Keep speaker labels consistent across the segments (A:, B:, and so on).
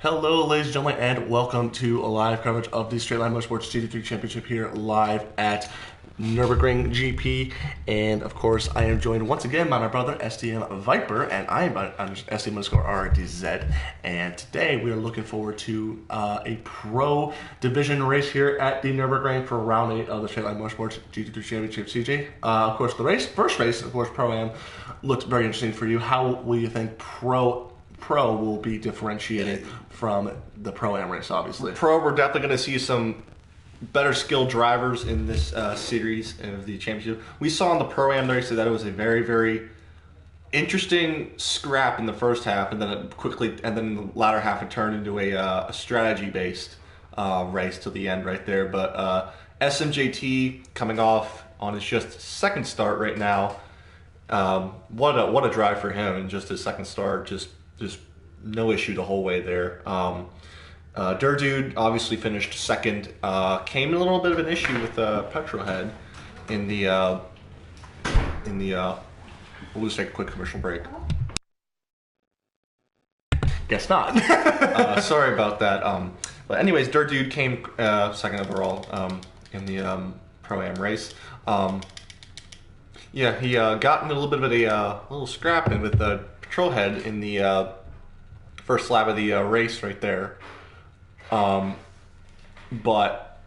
A: Hello, ladies and gentlemen, and welcome to a live coverage of the Straight Line Motorsports GT3 Championship here live at Nurburgring GP. And of course, I am joined once again by my brother SDM Viper, and I am on SDM_RDZ. And today we are looking forward to a pro division race here at the Nurburgring for round 8 of the Straight Line Motorsports GT3 Championship CJ. Of course, the first race, of course, Pro-Am, looked very interesting for you. How will you think Pro will be differentiated from the Pro-Am race, obviously?
B: Pro, we're definitely going to see some better skilled drivers in this series of the championship. We saw in the Pro-Am race that it was a very, very interesting scrap in the first half, and then in the latter half it turned into a strategy-based race to the end right there. But SMJT coming off on his just second start right now. What a drive for him in just his second start. Just no issue the whole way there. Durdude obviously finished second. Came in a little bit of an issue with Petrolhead in the we'll just take a quick commercial break.
A: Guess not.
B: Sorry about that. But anyways, Durdude came second overall in the Pro-Am race. Yeah, he got in a little bit of a little scrap in with the Petrolhead in the first lap of the race right there. But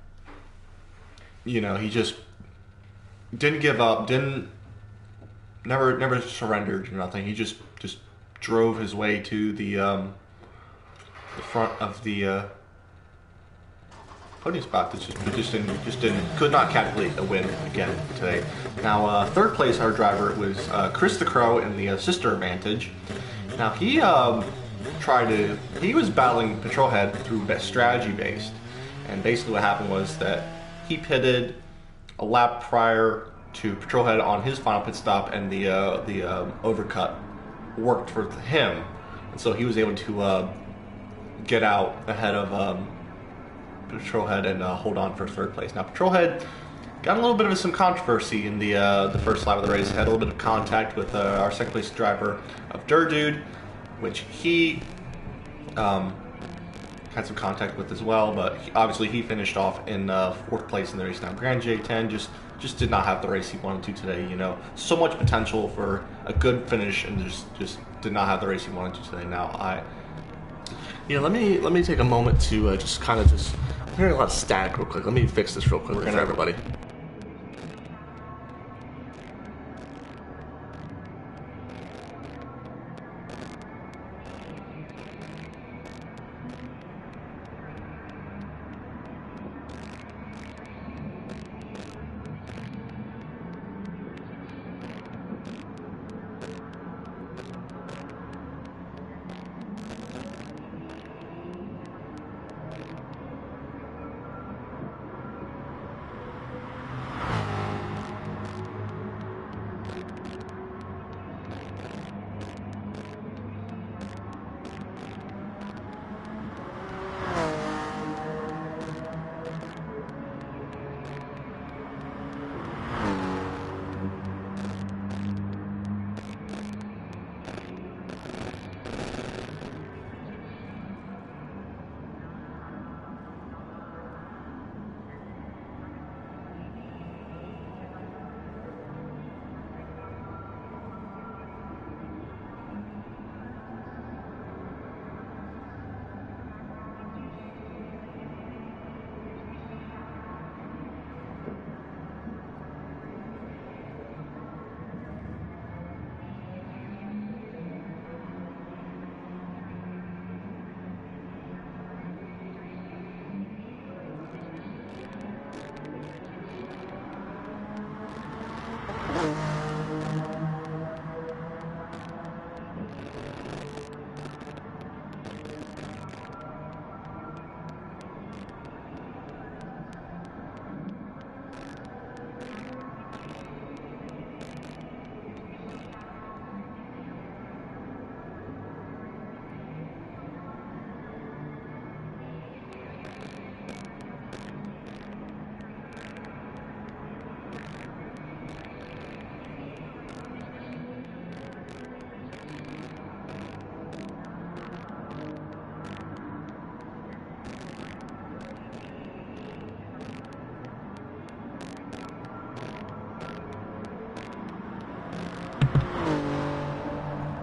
B: you know, he just didn't give up, never surrendered or nothing. He just drove his way to the front of the podium spot. Could not calculate a win again today. Now, third place, our driver was Chris the Crow in the sister advantage. Now he was battling Petrolhead through strategy based, and basically what happened was that he pitted a lap prior to Petrolhead on his final pit stop, and the overcut worked for him, and so he was able to get out ahead of Petrolhead and hold on for third place. Now Petrolhead got a little bit of some controversy in the first lap of the race. Had a little bit of contact with our second place driver of Durdude, which he had some contact with as well, but obviously he finished off in fourth place in the race. Now Grand J10 just did not have the race he wanted to today. You know, so much potential for a good finish, and just did not have the race he wanted to today. Now
A: let me take a moment to I'm hearing a lot of static real quick. Let me fix this real quick for everybody.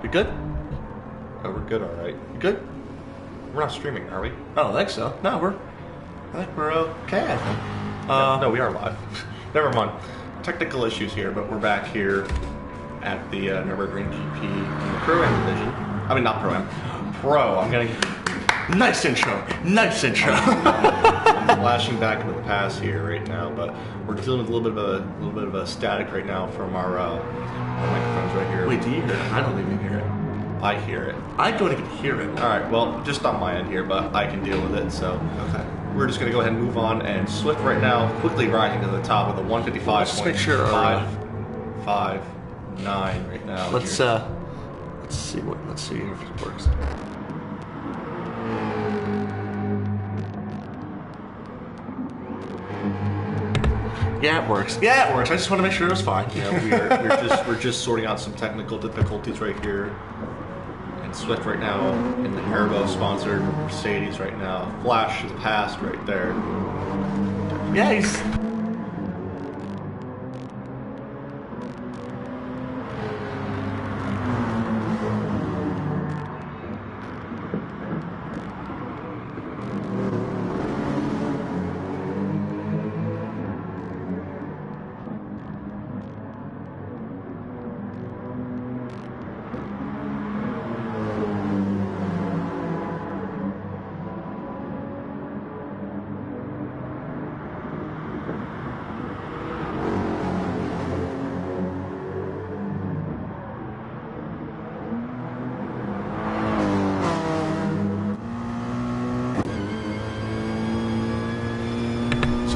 A: You good?
B: Oh, we're good, all right.
A: You good?
B: We're not streaming, are we?
A: I don't think so. No, I think we're okay, I think.
B: No, we are live. Never mind. Technical issues here, but we're back here at the Nurburgring GP in the Pro-Am division. I mean, not Pro-Am. Pro. I'm getting...
A: Nice intro. Nice intro.
B: I'm flashing back into the past here right now, but we're dealing with a little bit of a static right now from our microphones right here.
A: Wait, do you hear it? I don't even hear it.
B: I hear it.
A: I don't even hear it.
B: All right, well, just on my end here, but I can deal with it, so.
A: Okay.
B: We're just going to go ahead and move on, and Swift right now quickly rising to the top with a 155.559 right now.
A: Let's see if it works. Yeah, it works. Yeah, it works. I just want to make sure it was fine.
B: Yeah, we're just sorting out some technical difficulties right here. And Swift right now in the Haribo sponsored Mercedes right now. Flash is past right there.
A: Yeah, he's...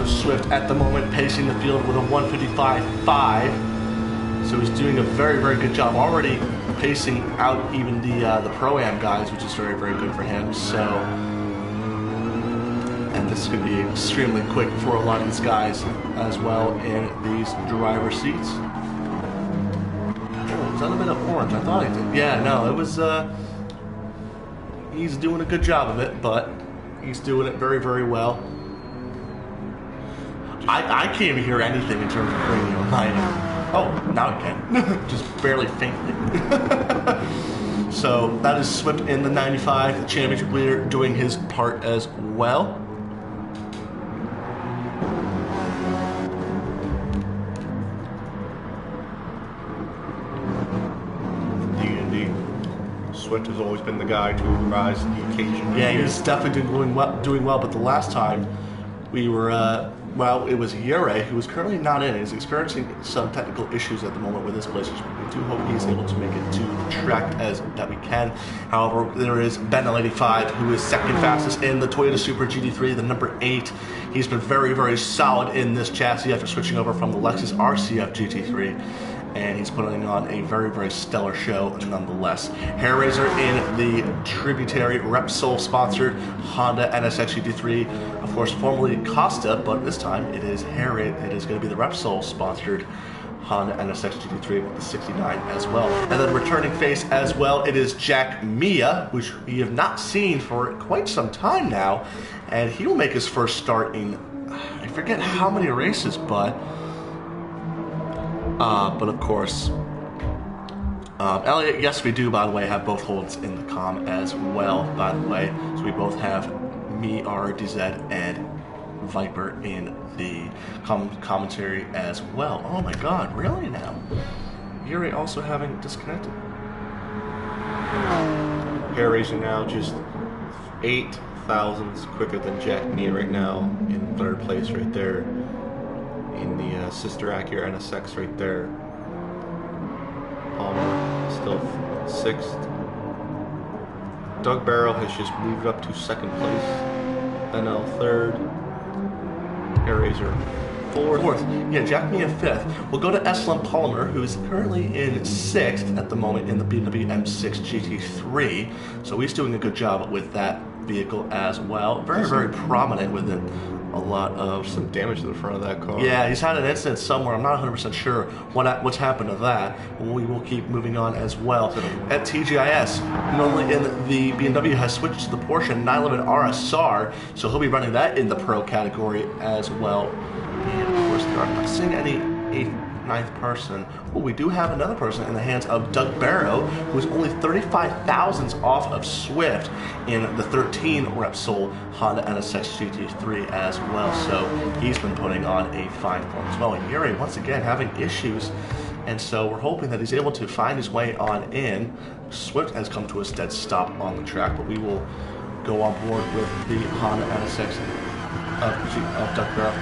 A: Swift at the moment pacing the field with a 155.5, so he's doing a very, very good job. Already pacing out even the Pro-Am guys, which is very, very good for him. So, and this is going to be extremely quick for a lot of these guys as well in these driver seats. Oh, was that a bit of orange? I thought he did. Yeah, no, it was. He's doing a good job of it, but he's doing it very, very well. I can't even hear anything in terms of radio on my end. Oh, now I can. Just barely faintly. So that is Swift in the 95, the championship leader, doing his part as well.
B: Indeed. Swift has always been the guy to rise to the occasion.
A: Yeah, he's definitely doing well, but the last time we were... well, it was Yuri, who is currently not in. He's experiencing some technical issues at the moment with his place. We do hope he's able to make it to the track as that we can. However, there is Ben L85, who is second fastest in the Toyota Super GT3, the number 8. He's been very, very solid in this chassis after switching over from the Lexus RCF GT3. And he's putting on a very, very stellar show nonetheless. Hair Razor in the Tributary Repsol sponsored Honda NSX GT3. Of course, formerly Costa, but this time it is it is going to be the Repsol sponsored Honda NSX GT3 with the 69 as well. And then returning face as well, it is Jack Mia, which we have not seen for quite some time now. And he will make his first start in, I forget how many races, but of course, Elliot, yes we do, by the way, have both holds in the comm as well, by the way. So we both have me, RDZ, and Viper in the commentary as well. Oh my god, really now? Yuri also having disconnected.
B: Hair Racing now just 8 thousandths quicker than Jack Mia right now in third place right there. In the sister Acura NSX right there. Palmer still 6th. Doug Barrow has just moved up to 2nd place. NL 3rd. Hair Razor 4th.
A: Yeah, Jack Mia 5th. We'll go to SLM Polymer, who's currently in 6th at the moment in the BMW M6 GT3. So he's doing a good job with that vehicle as well. Very, very prominent with it. A lot of
B: some damage to the front of that car.
A: Yeah, he's had an incident somewhere. I'm not 100% sure what's happened to that. We will keep moving on as well. At TGIS, normally in the BMW has switched to the Porsche 911 RSR, so he'll be running that in the Pro category as well. And of course, I'm not seeing any ninth person. Well, we do have another person in the hands of Doug Barrow, who's only 35 thousandths off of Swift in the 13 Repsol Honda NSX GT3 as well. So he's been putting on a fine form as well. And Yuri, once again, having issues. And so we're hoping that he's able to find his way on in. Swift has come to a dead stop on the track, but we will go on board with the Honda NSX of Doug Barrow.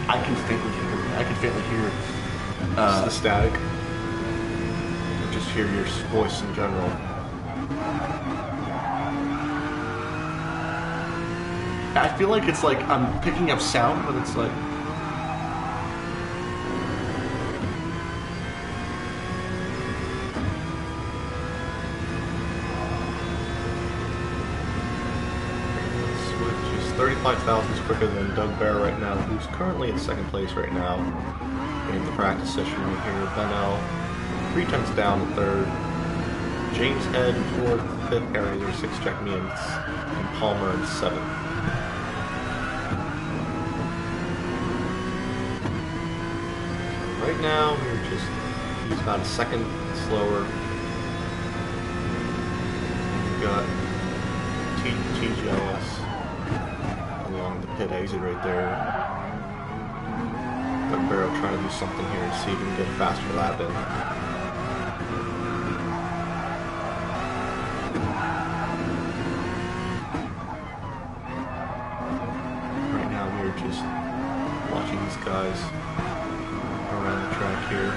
A: I can faintly hear
B: the static. I just hear your voice in general.
A: I feel like it's like I'm picking up sound, but it's like...
B: Switch is 35 thousandths quicker than Doug Bear right now, who's currently in second place right now in the practice session right here. Benel 3 tenths down to third. James Head in fourth, fifth. Harry 6, Jack Means, and Palmer in seventh. Right now, he's about a second slower. We've got TGLS along the pit exit right there. Doug Barrow trying to do something here to see if he can get a faster lap in. Right now, we're just watching these guys around the track here.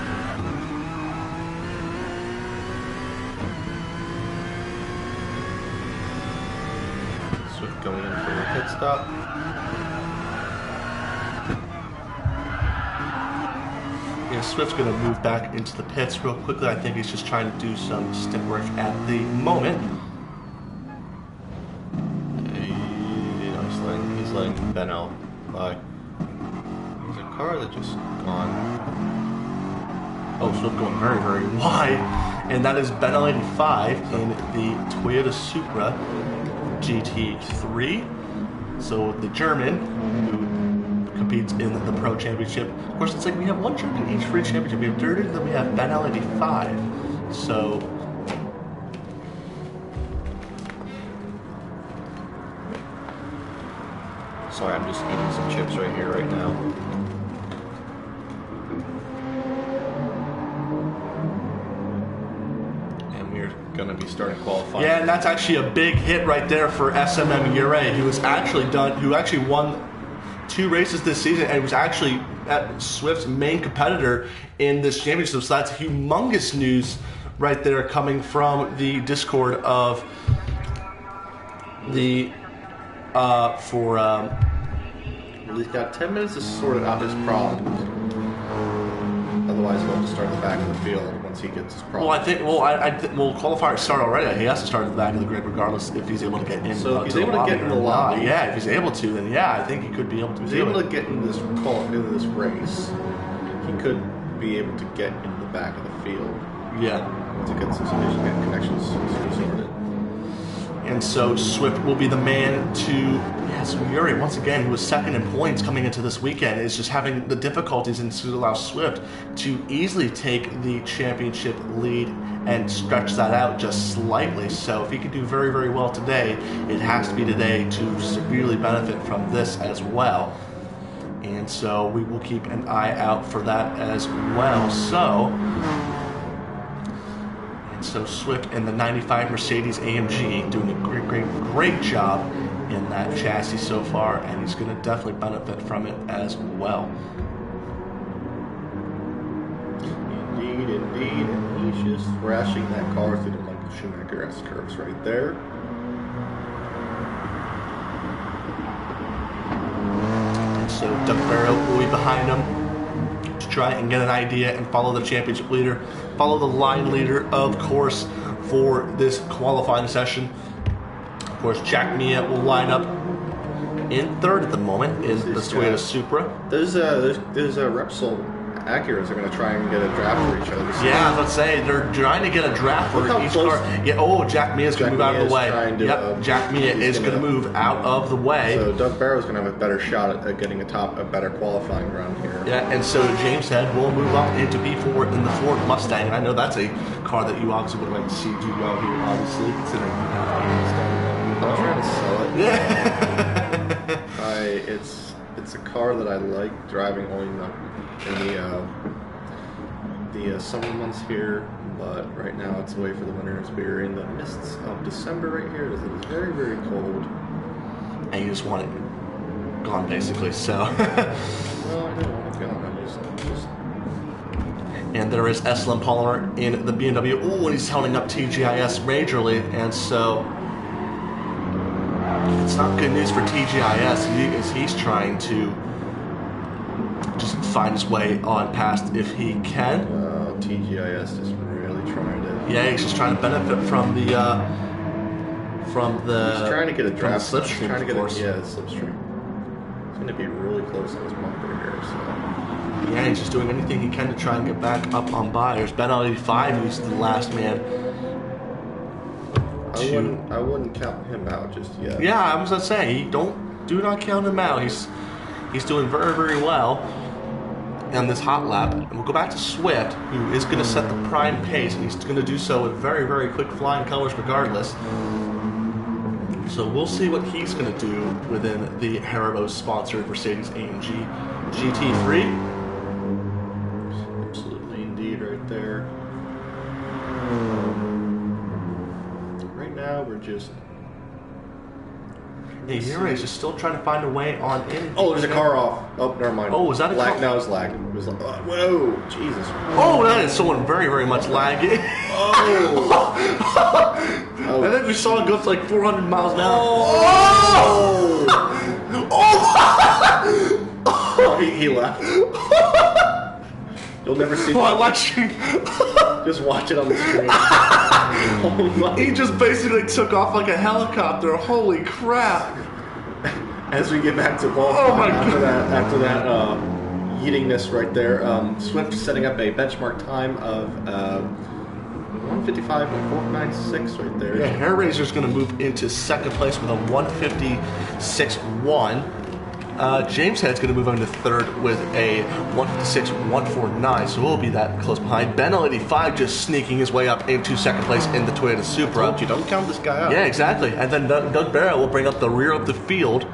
B: Swift going in for a pit stop.
A: Yeah, Swift's going to move back into the pits real quickly. I think he's just trying to do some stint work at the moment.
B: He's letting Benel by. There's a car that just gone.
A: Oh, Swift going very, very wide. And that is Benel 85 in the Toyota Supra GT3. So the German, who competes in the Pro Championship. Of course, it's like we have one German each for each championship. We have Dirty, then we have Benel 85. So...
B: Sorry, I'm just eating some chips right here, right now. And we're going to be starting qualifying.
A: Yeah, and that's actually a big hit right there for SMM Ure, who actually won 2 races this season and was actually at Swift's main competitor in this championship. So that's humongous news right there coming from the Discord of the
B: He's got 10 minutes to sort out his problems. Otherwise, he'll have to start at the back of the field once he gets his problem.
A: Well, I think qualifiers start already. He has to start at the back of the grid regardless if he's able to get in.
B: So if he's able to get in the lobby,
A: yeah, if he's able to, then yeah, I think he could be able to.
B: If he's able to get into this race, he could be able to get into the back of the field.
A: Yeah,
B: to get some connections sorted.
A: And so Swift will be the man to... So Yuri, once again, who was second in points coming into this weekend, is just having the difficulties and to allow Swift to easily take the championship lead and stretch that out just slightly. So if he can do very, very well today, it has to be today to severely benefit from this as well. And so we will keep an eye out for that as well. So Swift and the 95 Mercedes AMG doing a great job in that chassis so far, and he's going to definitely benefit from it as well.
B: Indeed, and he's just thrashing that car through the Michael Schumacher S curves right there.
A: And so Doug Barrow will be behind him to try and get an idea and follow the championship leader, follow the line leader, of course, for this qualifying session. Of course, Jack Mia will line up in third at the moment in the Toyota Supra.
B: There's a Repsol Acuras are going to try and get a draft for each other.
A: Yeah, let's say they're trying to get a draft for each car. Yeah. Oh, Jack Mia's going to move out of the way. Yep, Jack Mia is going to move out of the way.
B: So Doug Barrow's going to have a better shot at getting a better qualifying run here.
A: Yeah, and so James Head will move up into P4 in the Ford Mustang. I know that's a car that you obviously would like to see do well here, obviously, considering you have a Mustang.
B: I'm trying to sell it.
A: Yeah.
B: It's a car that I like driving only in the summer months here, but right now it's away for the winter as we're in the mists of December right here. It is very, very cold.
A: And you just want it gone, basically, so.
B: Well, I don't want it gone.
A: And there is SLM Polymer in the BMW. Ooh, and he's holding up TGIS majorly, and so it's not good news for TGIS as he's trying to just find his way on past if he can.
B: TGIS is really trying to.
A: Yeah, he's just trying to benefit from the. He's
B: trying to get a draft.
A: Slipstream,
B: trying to get
A: slipstream.
B: It's going to be really close on his bumper here. So.
A: Yeah, he's just doing anything he can to try and get back up on buyers. Ben 85, who's the last man.
B: I wouldn't count him out just yet.
A: Yeah, I was gonna say, do not count him out. He's doing very, very well on this hot lap. And we'll go back to Swift, who is gonna set the prime pace, and he's gonna do so with very, very quick flying colors regardless. So we'll see what he's gonna do within the Haribo sponsored Mercedes-AMG GT3.
B: Absolutely indeed right there. Right now we're just...
A: Hey, here he's just still trying to find a way on in.
B: Oh, there's a car off. Oh, never mind.
A: Oh, was that a car?
B: No, it was lag. It was like, whoa, Jesus.
A: Oh, that is someone very, very much lagging.
B: Oh.
A: Oh. And then we saw it go up to like 400 miles an hour.
B: Oh! Oh, he left. You'll never see that. Just watch it on the screen. Oh,
A: he just basically took off like a helicopter. Holy crap.
B: As we get back to ball after that yeetingness right there, Swift setting up a benchmark time of 155.496 right there.
A: Yeah, Hair Razor's going to move into second place with a 156.1. James Head's going to move on to third with a 156.149, so we'll be that close behind. Ben 85 just sneaking his way up into second place in the Toyota Supra.
B: I told you, don't count this guy out.
A: Yeah, exactly. And then Doug Barrett will bring up the rear of the field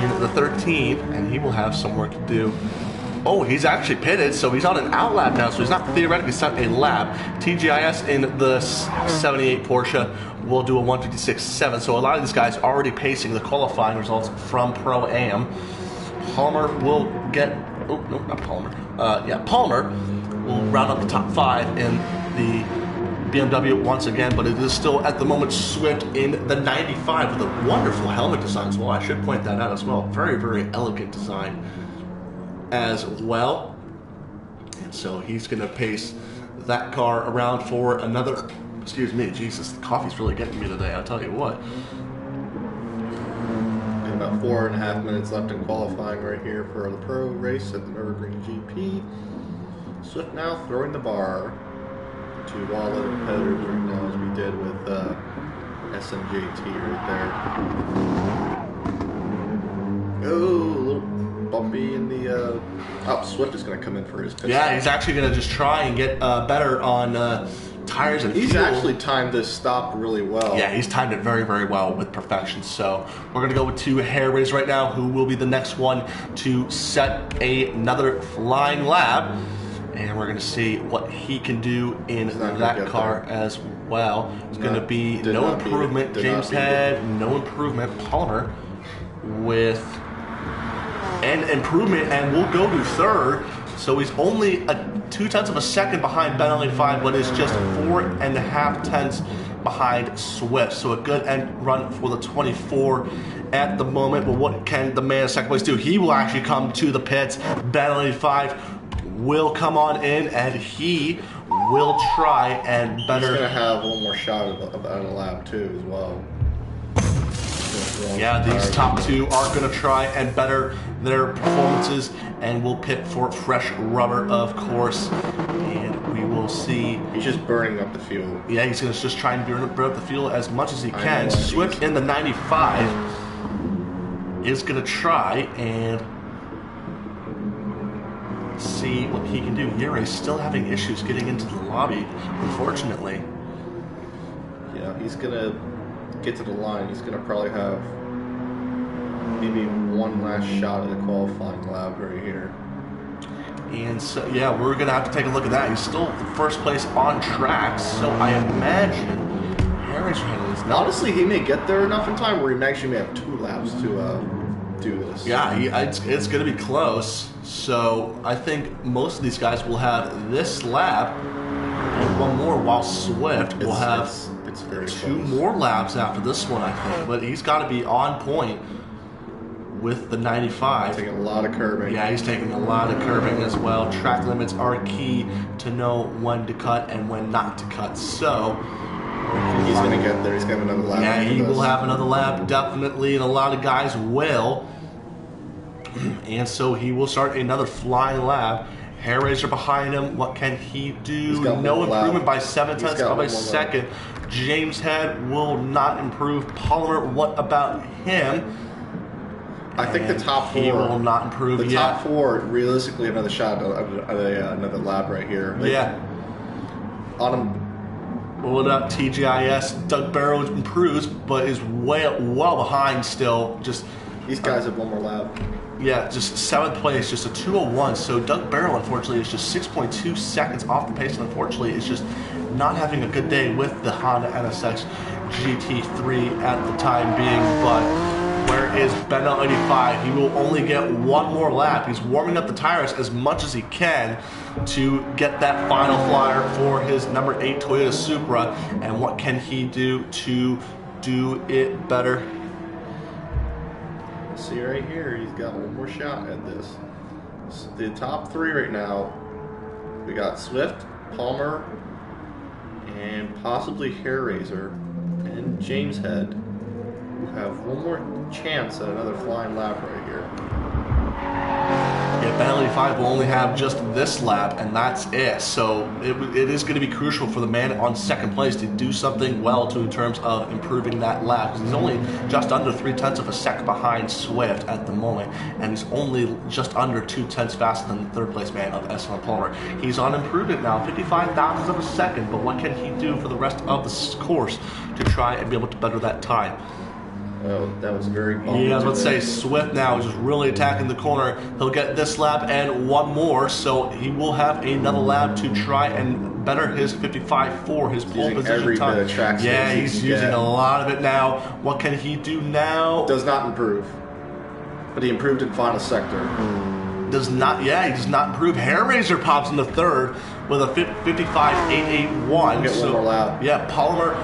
A: in the 13, and he will have some work to do. Oh, he's actually pitted, so he's on an out lap now, so he's not theoretically set a lap. TGIS in the 78 Porsche will do a 156.7, so a lot of these guys already pacing the qualifying results from Pro-Am. Palmer will get... Oh, no, not Palmer. Palmer will round up the top 5 in the BMW once again, but it is still, at the moment, Swift in the 95 with a wonderful helmet design as well. I should point that out as well. Very, very elegant design as well. And so he's going to pace that car around for another... Excuse me, Jesus, the coffee's really getting me today, I'll tell you what.
B: And about 4.5 minutes left in qualifying right here for the Pro race at the Nurburgring GP. Swift now throwing the bar to all other competitors right now, as we did with SMJT right there. Oh, a little bumpy in the... Swift is going to come in for his pit stop.
A: He's actually going to just try and get better on tires and
B: fuel.
A: He's
B: actually timed this stop really well.
A: Yeah, he's timed it very, very well with perfection. So we're going to go with 2 Hair Rays right now, who will be the next one to set another flying lap. And we're going to see what he can do in that car as well. It's going to be no improvement. James Head, no improvement. Palmer with an improvement, and we'll go to third. So he's only 0.2 of a second behind Ben 85, but is just 4.5 tenths behind Swift. So a good end run for the 24 at the moment. But what can the man in second place do? He will actually come to the pits. Ben 85 will come on in, and he will try and better.
B: He's going to have one more shot of a lap too as well.
A: Yeah, these top two are going to try and better their performances, and will pit for fresh rubber, of course. And we will see.
B: He's just burning up the fuel.
A: Yeah, he's going to just try and burn up the fuel as much as he can. Swift in the 95 is going to try and see what he can do. Here he's still having issues getting into the lobby, unfortunately.
B: Yeah, he's going to get to the line. He's going to probably have maybe one last shot at the qualifying lap right here.
A: And so, yeah, we're going to have to take a look at that. He's still first place on track, so I imagine Harrison is not.
B: Honestly, he may get there enough in time where he actually may have 2 laps to do this.
A: Yeah, it's going to be close. So I think most of these guys will have this lap and one more, while Swift will have
B: it's very
A: 2
B: close.
A: more laps after this one, I think. But he's got to be on point with the 95.
B: Taking a lot of curbing.
A: Yeah, he's taking a lot of curbing as well. Track limits are key to know when to cut and when not to cut. So
B: he's going to get there. He's got another lap.
A: yeah, he will have another lap, definitely, and a lot of guys will. And so he will start another flying lap. Hair Raiser behind him. What can he do? No improvement by 7/10 of a second. James Head will not improve. Palmer, what about him?
B: I think the top 4.
A: He will not improve.
B: The top 4, realistically, another shot at another lap right here.
A: Yeah.
B: On him.
A: What up, TGIS? Doug Barrow improves, but is well behind still. Just
B: these guys have one more lap.
A: Yeah, just 7th place, just a 2:01. So Doug Barrow, unfortunately, is just 6.2 seconds off the pace, and unfortunately is just not having a good day with the Honda NSX GT3 at the time being. But where is Benel 85? He will only get one more lap. He's warming up the tires as much as he can to get that final flyer for his number 8 Toyota Supra. And what can he do to do it better?
B: See right here, he's got one more shot at this. The top 3 right now, we got Swift, Palmer, and possibly Hair Raiser, and James Head, who have one more chance at another flying lap right here.
A: Yeah, Benel 85 will only have just this lap, and that's it. So it is going to be crucial for the man on 2nd place to do something well in terms of improving that lap. Because he's only just under 0.3 of a second behind Swift at the moment, and he's only just under 0.2 faster than the 3rd place man of SLM Palmer. He's on improvement now, 55 thousandths of a second, but what can he do for the rest of the course to try and be able to better that time?
B: Oh, that was very bumpy.
A: Yeah, I was about to say, Swift now is just really attacking the corner. He'll get this lap and one more, so he will have another lap to try and better his 55 for his pole position
B: every
A: time.
B: bit of track space
A: yeah, he's using a lot of it now. What can he do now?
B: Does not improve, but he improved in final sector.
A: Does not, yeah, he does not improve. Hair Raiser pops in the 3rd with a 55.881.
B: Get one more lap.
A: Yeah, Palmer,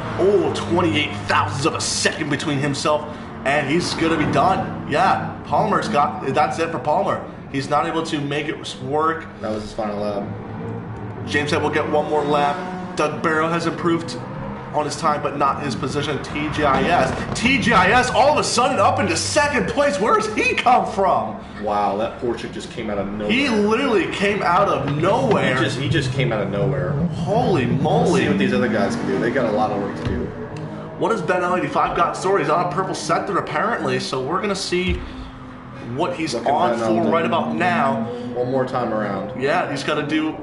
A: 28 thousandths of a second between himself, and he's going to be done. Yeah, Palmer's got, that's it for Palmer. He's not able to make it work.
B: That was his final lap.
A: James Head will get one more lap. Doug Barrow has improved on his time, but not his position. TGIS all of a sudden up into 2nd place. Where does he come from?
B: Wow, that Porsche just came out of nowhere.
A: He literally came out of nowhere.
B: He just came out of nowhere.
A: Holy moly.
B: Let's see what these other guys can do. They got a lot of work to do.
A: What has Ben 85 got stories on a purple sector apparently, so we're going to see what he's on for right about now.
B: One more time around.
A: Yeah, he's got to do.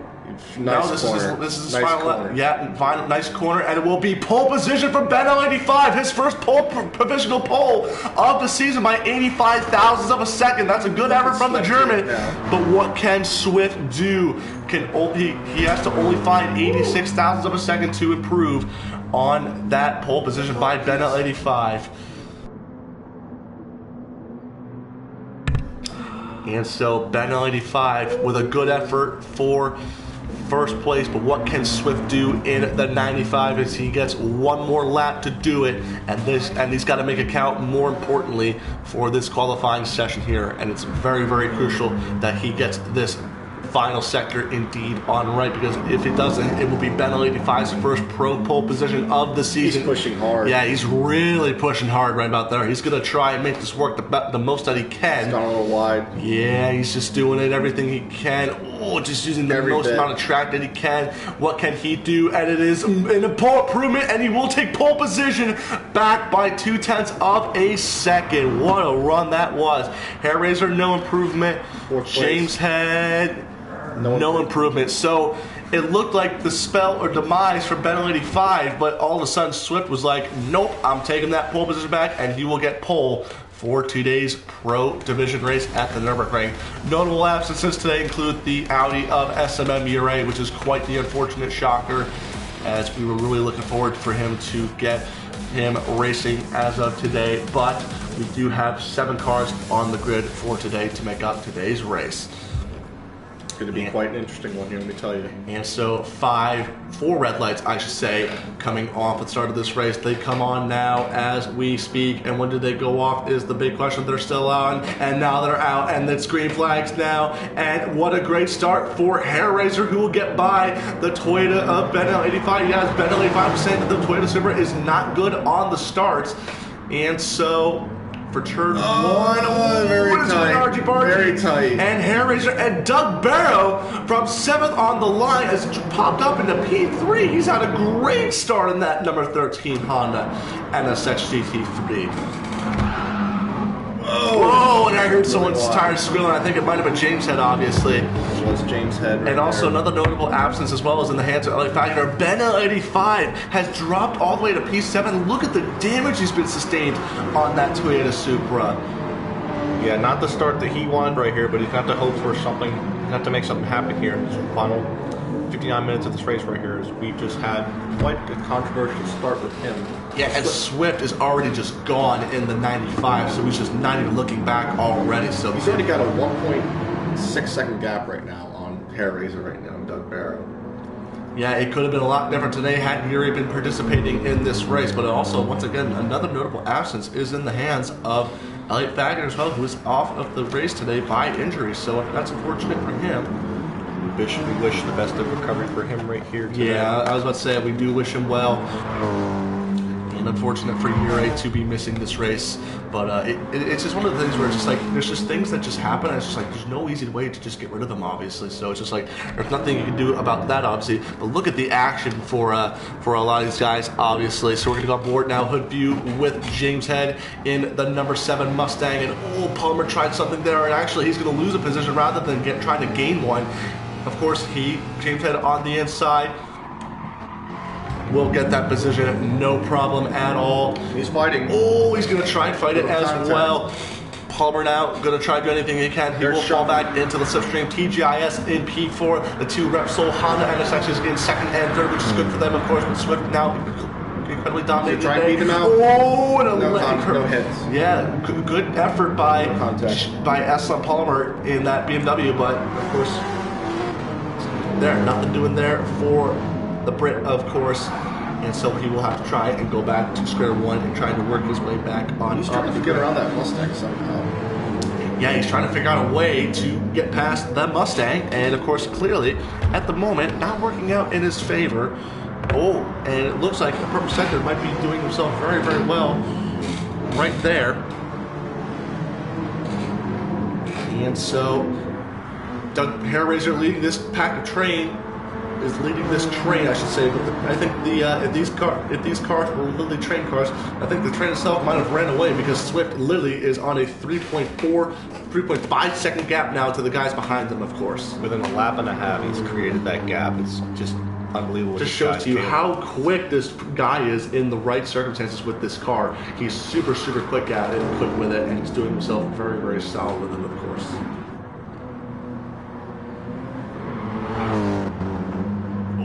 B: Nice corner.
A: This is his
B: nice
A: final
B: corner.
A: lap. Yeah, nice corner, and it will be pole position for Ben 85, his first provisional pole of the season by 85 thousandths of a second. That's a good effort from the German. But what can Swift do? He has to only find 86 thousandths of a second to improve on that pole position by Ben 85. And so Ben 85 with a good effort for first place, but what can Swift do in the 95 as he gets one more lap to do it, and he's got to make it count, more importantly, for this qualifying session here, and it's very, very crucial that he gets this final sector indeed on right, because if it doesn't, it will be Ben 85's first pro pole position of the season.
B: He's pushing hard.
A: Yeah, he's really pushing hard right about there. He's going to try and make this work the most that he can.
B: He's gone a little wide.
A: Yeah, he's just doing it, everything he can. Oh, just using the most amount of track that he can. What can he do? And it is an pole improvement, and he will take pole position back by 0.2 of a second. What a run that was. Hair Raiser, no improvement. James Head, no improvement. So it looked like the spell or demise for Ben 85, but all of a sudden Swift was like, nope, I'm taking that pole position back, and he will get pole for today's Pro Division race at the Nurburgring. Notable absences today include the Audi of SLM Ure, which is quite the unfortunate shocker, as we were really looking forward for him to get him racing as of today. But we do have 7 cars on the grid for today to make up today's race.
B: Going to be quite an interesting one here, let me tell you.
A: And so 4 red lights, I should say, coming off at the start of this race. They come on now as we speak, and when did they go off is the big question. They're still on, and now they're out, and it's green flags now. And what a great start for Hair Raiser, who will get by the Toyota of Ben 85. Yes, Ben 85 was saying that the Toyota Supra is not good on the starts, and so for turn 1.
B: Very tight. Very tight.
A: And Hair Raiser and Doug Barrow from 7th on the line has popped up into P3. He's had a great start in that number 13 Honda NSX GT3. Whoa, and I heard someone's tires squealing. I think it might have been James Head, obviously.
B: It was James Head right
A: and also
B: there.
A: Another notable absence as well as in the hands of LA Falconer. Ben 85 has dropped all the way to P7. Look at the damage he's been sustained on that Toyota Supra.
B: Yeah, not the start that he wanted right here, but he's got to hope for something, got to make something happen here in this final 59 minutes of this race right here, as we just had quite a controversial start with him.
A: Yeah, and Swift is already just gone in the 95, so he's just not even looking back already. So
B: he's already got a 1.6 second gap right now on Hair Raiser right now, Doug Barrow.
A: Yeah, it could have been a lot different today had Yuri been participating in this race, but also, once again, another notable absence is in the hands of Elliot Wagner as well, who is off of the race today by injury, so that's unfortunate for him.
B: We wish the best of recovery for him right here today.
A: Yeah, I was about to say, we do wish him well. And unfortunate for Ure to be missing this race, but it's just one of the things where it's just like, there's just things that just happen, and it's just like, there's no easy way to just get rid of them, obviously, so it's just like, there's nothing you can do about that, obviously, but look at the action for a lot of these guys, obviously. So we're gonna go board now, hood view with James Head in the number 7 Mustang, and Palmer tried something there, and actually he's gonna lose a position rather than trying to gain one. Of course, James Head on the inside, will get that position, no problem at all.
B: He's fighting.
A: Oh, he's going to try and fight it as well. Palmer now going to try to do anything he can. He will fall back into the slipstream. TGIS in P4. The 2 Repsol Honda NSXs in 2nd and 3rd, which is good for them, of course. But Swift now incredibly dominated.
B: Try and beat him out.
A: Oh, and
B: no hits.
A: Yeah, good effort by SLM Palmer in that BMW, but of course, nothing doing there for the Brit, of course, and so he will have to try and go back to square one and try to work his way back on.
B: He's trying to get around that Mustang somehow.
A: Yeah, he's trying to figure out a way to get past the Mustang, and of course, clearly, at the moment, not working out in his favor. Oh, and it looks like the purple sector might be doing himself very, very well right there. And so, Doug Hair Raiser leading this pack of train. Is leading this train, I should say. But I think if these cars were literally train cars, I think the train itself might have ran away, because Swift literally is on a 3.5 second gap now to the guys behind them, of course.
B: Within a lap and a half, he's created that gap. It's just unbelievable.
A: Just shows to you how quick this guy is in the right circumstances with this car. He's super, super quick at it and quick with it, and he's doing himself very, very solid with it, of course.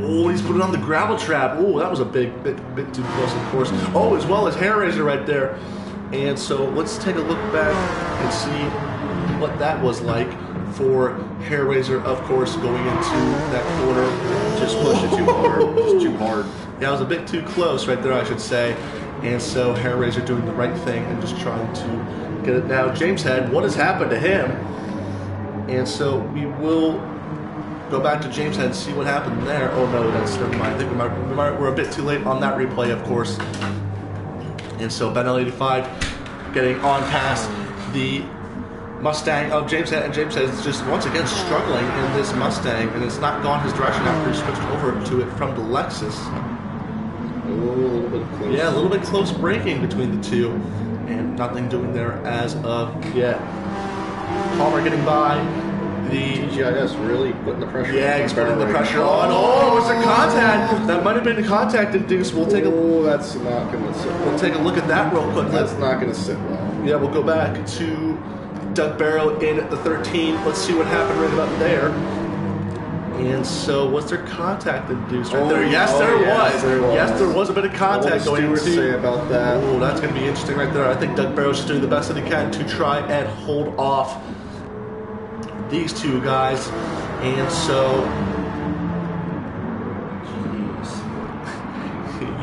A: Oh, he's put it on the gravel trap. Oh, that was a bit too close, of course. Oh, as well as Hair Raiser right there. And so let's take a look back and see what that was like for Hair Raiser, of course, going into that corner.
B: Just pushed it too hard. Just too hard.
A: Yeah, it was a bit too close right there, I should say. And so Hair Raiser doing the right thing and just trying to get it now. James Head, what has happened to him? And so we will go back to James Head and see what happened there. Oh no, that's never mind. I think we're a bit too late on that replay, of course. And so Ben L85 getting on past the Mustang of James Head, and James Head is just once again struggling in this Mustang, and it's not gone his direction after he switched over to it from the Lexus.
B: A little bit close.
A: Yeah, a little bit close braking between the two, and nothing doing there as of yet. Palmer getting by. The
B: TGIS really putting the pressure on.
A: Yeah, he's putting the pressure on. Oh, was there contact? That might have been a contact induced. We'll take a
B: that's not going to sit well.
A: We'll take a look at that real quick.
B: That's not going to sit well.
A: Yeah, we'll go back to Doug Barrow in the 13. Let's see what happened right about there. And so, was there contact induced right there? Yes, there was. Yes, there was a bit of contact going into.
B: What does Stewart say about that?
A: Oh, that's going to be interesting right there. I think Doug Barrow's just doing the best that he can to try and hold off these two guys. And so,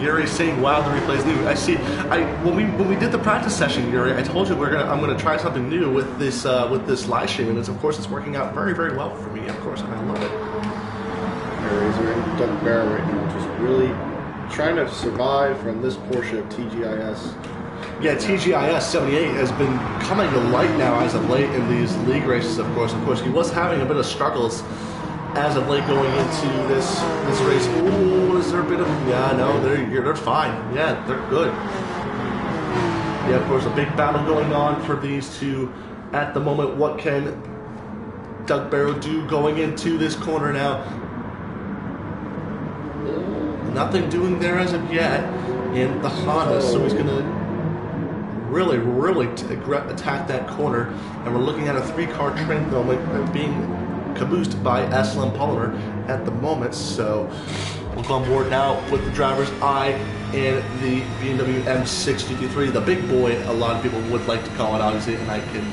A: Yuri's saying, "Wow, the replay is new." I see. When we did the practice session, Yuri, I told you I'm gonna try something new with this live stream, and of course it's working out very, very well for me. Of course, and I love it.
B: Razor and Doug Barrow right now, just really trying to survive from this Porsche of TGIS.
A: Yeah, TGIS 78 has been coming to light now as of late in these league races. Of course, he was having a bit of struggles as of late going into this race. Ooh, is there a bit of... Yeah, no, they're fine. Yeah, they're good. Yeah, of course, a big battle going on for these two at the moment. What can Doug Barrow do going into this corner now? Nothing doing there as of yet in the Honda, so he's going to really attack that corner. And we're looking at a 3-car train at the moment being caboosed by SLM Polymer at the moment. So we'll go on board now with the driver's eye in the BMW M6 GT3, the big boy, a lot of people would like to call it, obviously, and I can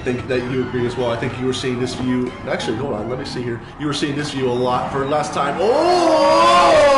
A: think that you agree as well. I think you were seeing this view. Actually, hold on, let me see here. You were seeing this view a lot for last time. Oh!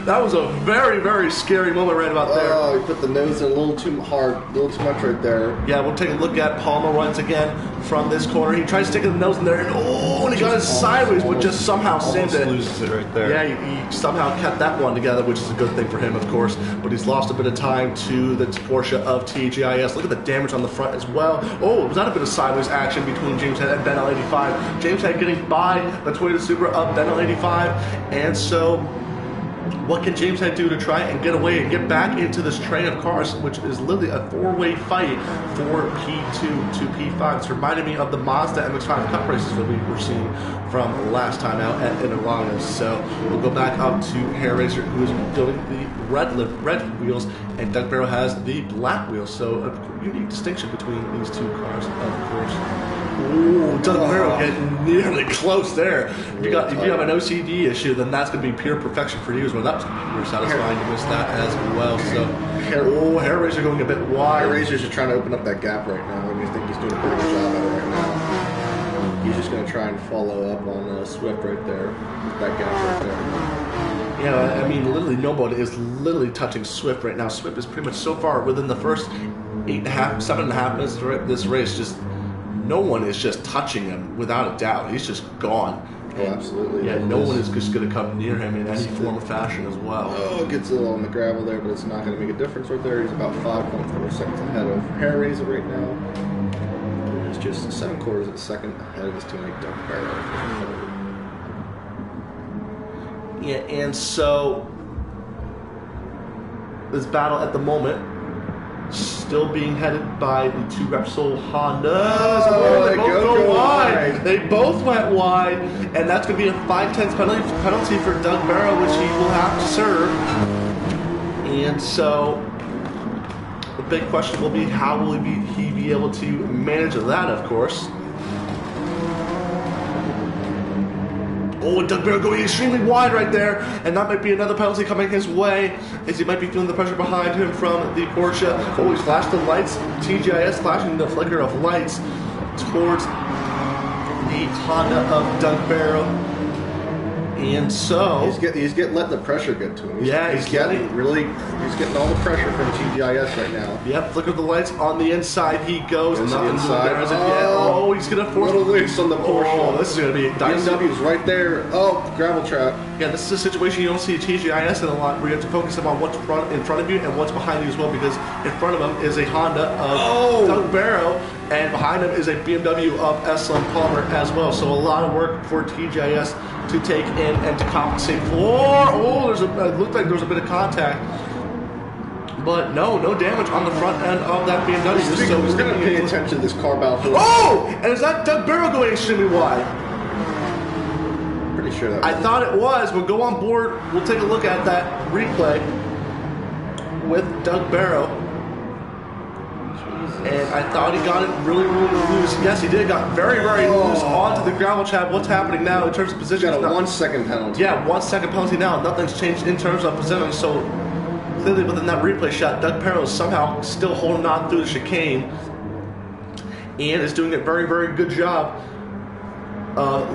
A: That was a very, very scary moment right about there.
B: Oh, he put the nose in a little too hard, a little too much right there.
A: Yeah, we'll take a look at Palmer once again from this corner. He tries to stick his nose in there, and he got it sideways, but just somehow seemed to
B: loses it right there.
A: Yeah, he somehow kept that one together, which is a good thing for him, of course. But he's lost a bit of time to the Porsche of TGIS. Look at the damage on the front as well. Oh, was that a bit of sideways action between James Head and Ben L85? James Head getting by the Toyota Supra of Ben L85, and so what can James Head do to try and get away and get back into this train of cars, which is literally a 4-way fight for P2 to P5? It's reminded me of the Mazda MX-5 Cup races that we were seeing from last time out at Interlagos. So we'll go back up to Hair Racer, who is doing the red wheels, and Doug Barrow has the black wheels. So a unique distinction between these two cars, of course. Ooh, Doug Barrow getting nearly close there. If you have an OCD issue, then that's going to be pure perfection for you as well. That's super satisfying to miss that as well. So, Hair Racer going a bit wide.
B: Hair Racer's just trying to open up that gap right now, and I think he's doing a pretty good job at it right now. He's just going to try and follow up on Swift right there, with that gap right there.
A: Yeah, I mean, literally nobody is literally touching Swift right now. Swift is pretty much so far within the first 7.5 minutes of this race. Just no one is just touching him without a doubt. He's just gone.
B: Oh, absolutely.
A: Yeah, no one is just going to come near him in any form or fashion as well.
B: Oh, gets a little on the gravel there, but it's not going to make a difference right there. He's about 5.4 seconds ahead of Hair Razor right now. He's just 7/4 of a second ahead of his teammate Doug Barrow.
A: Yeah, and so this battle at the moment still being headed by the two Repsol Hondas.
B: Oh,
A: they both go wide. They both went wide, and that's going to be a 5/10 penalty for Doug Barrow, which he will have to serve. And so the big question will be, how will he be able to manage that, of course. Oh, Doug Barrow going extremely wide right there, and that might be another penalty coming his way, as he might be feeling the pressure behind him from the Porsche. Oh, he's flashed the lights. TGIS flashing the flicker of lights towards the Honda of Doug Barrow. And so
B: he's getting letting the pressure get to him. He's getting all the pressure from TGIS right now.
A: Yep, look at the lights on the inside. He goes
B: on the inside.
A: He's gonna force
B: little loose on the Porsche.
A: Oh, this is gonna be dicey.
B: BMW's right there. Oh, gravel trap.
A: Yeah, this is a situation you don't see TGIS in a lot, where you have to focus on what's in front of you and what's behind you as well, because in front of him is a Honda of Doug Barrow, and behind him is a BMW of SLM Palmer as well. So a lot of work for TGIS to take in and to compensate for. Oh, it looked like there was a bit of contact, but no damage on the front end of that BMW.
B: So we're going to pay attention to this car battle.
A: Oh, and is that Doug Barrow going extremely wide?
B: Pretty sure that.
A: I thought it was. We'll go on board. We'll take a look at that replay with Doug Barrow. And I thought he got it really loose. Yes, he did. Got very loose onto the gravel trap. What's happening now in terms of position?
B: Got a 1 second penalty.
A: Yeah, 1 second penalty now. Nothing's changed in terms of position. So clearly within that replay shot, Doug Barrow is somehow still holding on through the chicane and is doing a very good job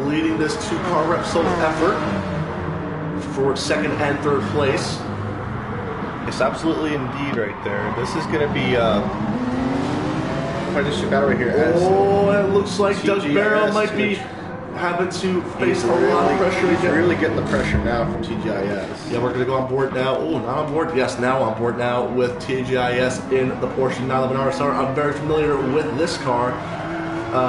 A: leading this two-car Repsol effort for second and third place.
B: It's absolutely indeed right there. This is going to be just about right here.
A: Oh, it looks like Doug Barrow might be having to face a lot of pressure.
B: He's really getting the pressure now from TGIS.
A: Yeah, we're going to go on board now. Oh, not on board. Yes, now on board now with TGIS in the Porsche 911 RSR. I'm very familiar with this car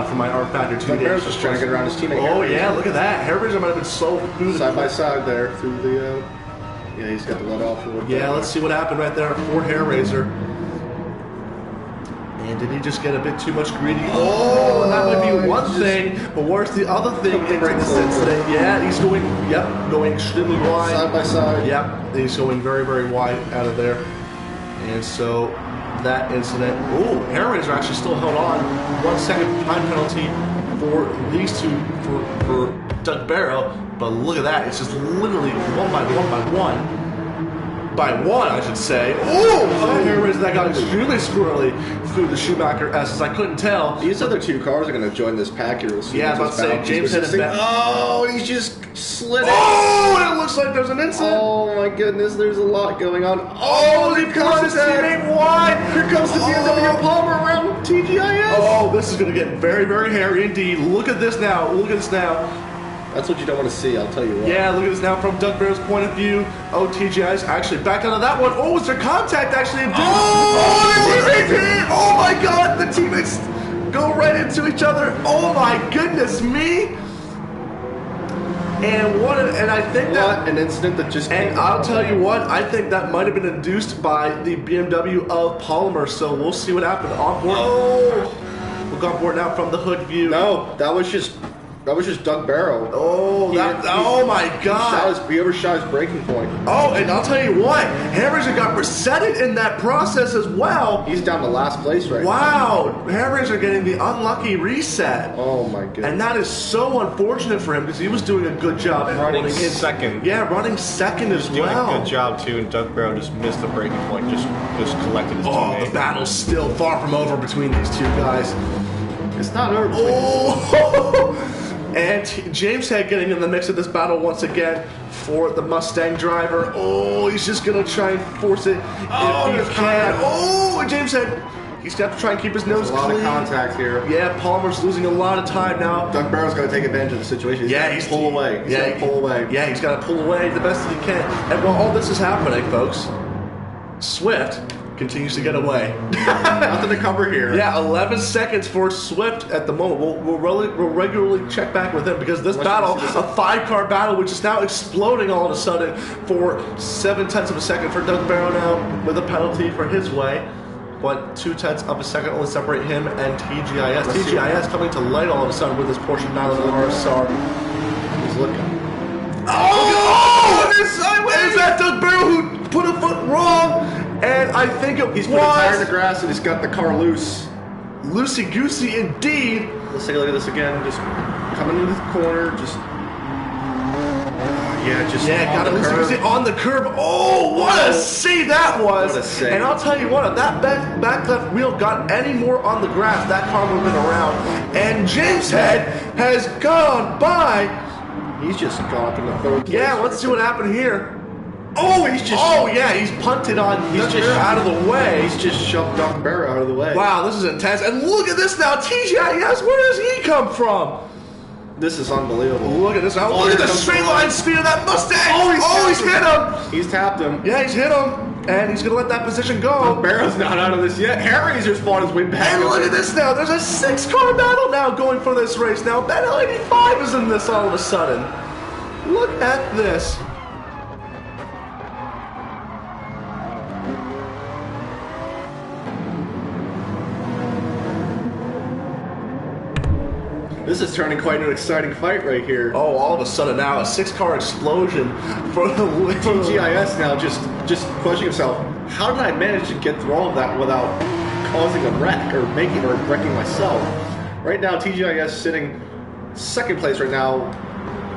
A: from my R Factor 2 days.
B: Barrow's just trying to get around his teammate.
A: Oh, yeah, look at that. Hairbridge might have been so through
B: side by side there through the. Yeah, he's got the let off.
A: Yeah, let's see what happened right there for Hairraiser. And did he just get a bit too much greedy? Oh, and that might be one thing, but where's the other thing in this incident? Yeah, he's going, going extremely wide.
B: Side by side.
A: Yep, he's going very wide out of there. And so that incident, Hairraiser actually still held on. 1 second time penalty for these two, for Doug Barrow. But look at that, it's just literally one by one. By one, I should say. Hairraiser that got extremely squirrely through the Schumacher S's. I couldn't tell.
B: These other two cars are going to join this pack here. We'll see.
A: Yeah, I was about to say, James had his back.
B: Oh, he's just slid it.
A: Oh, and it looks like there's an incident.
B: Oh my goodness, there's a lot going on.
A: He pushed his teammate wide.
B: Here comes the BMW Palmer around TGIS.
A: Oh, this is going to get very hairy indeed. Look at this now.
B: That's what you don't want to see, I'll tell you what.
A: Yeah, look at this now from Doug Barrow's point of view. Oh, TGI's actually back onto that one. Oh, is there contact actually? The teammates hit! Oh my God, the teammates go right into each other. Oh my goodness me! And I think
B: an incident that just came.
A: And I'll tell you what, I think that might have been induced by the BMW of Palmer. So we'll see what happened on board. We'll go on board now from the hood view.
B: No, that was just Doug Barrow.
A: Oh my God!
B: He overshot his braking point.
A: Oh, and I'll tell you what, Hairraiser got resetted in that process as well.
B: He's down to last place right now.
A: Wow, Hairraiser getting the unlucky reset.
B: Oh my goodness!
A: And that is so unfortunate for him because he was doing a good job
B: running second.
A: Yeah, running second as well.
B: Doing a good job too, and Doug Barrow just missed the braking point. Just collected his teammate.
A: The battle's still far from over between these two guys.
B: It's not over.
A: And James Head getting in the mix of this battle once again for the Mustang driver. Oh, he's just going to try and force it if he can. Oh, James Head, he's got to try and keep his nose clean.
B: A lot of contact here.
A: Yeah, Palmer's losing a lot of time now.
B: Doug Barrow's got to take advantage of the situation. He's got to pull away. He's got to pull away.
A: Yeah, he's got to pull away the best that he can. And while all this is happening, folks, Swift continues to get away.
B: Nothing to cover here.
A: Yeah, 11 seconds for Swift at the moment. We'll regularly check back with him because this battle, a 5-car battle, which is now exploding all of a sudden for 0.7 of a second for Doug Barrow now with a penalty for his way. But 0.2 of a second only separate him and TGIS. TGIS coming to light all of a sudden with this Porsche 911 RSR.
B: He's looking.
A: Is that Doug Barrow who put a foot wrong? And I think
B: he's put a tire in the grass and he's got the car loose.
A: Loosey-goosey indeed.
B: Let's take a look at this again. Just coming into the corner.
A: Got it loosey-goosey on the curb. Oh, what a save that was.
B: What a save.
A: And I'll tell you what, if that back left wheel got any more on the grass, that car would have been around. And James Head has gone by
B: He's just gone up in the third place.
A: Yeah, let's see what happened here. Oh, he's just... Oh, yeah, he's punted on... He's just out of the way.
B: He's just shoved Doc Barrow out of the way.
A: Wow, this is intense. And look at this now. TGIS, where does he come from?
B: This is unbelievable.
A: Look at this now. Look at the straight line speed of that Mustang. He's hit him.
B: He's tapped him.
A: Yeah, he's hit him. And he's going to let that position go.
B: Barrow's not out of this yet. Harry's just fought his way back.
A: And look at this now. There's a 6-car battle now going for this race. Now, Battle 85 is in this all of a sudden. Look at this.
B: This is turning quite an exciting fight right here.
A: Oh, all of a sudden now, a 6-car explosion for the win.
B: TGIS now just questioning himself. How did I manage to get through all of that without causing a wreck or wrecking myself? Right now, TGIS sitting second place right now.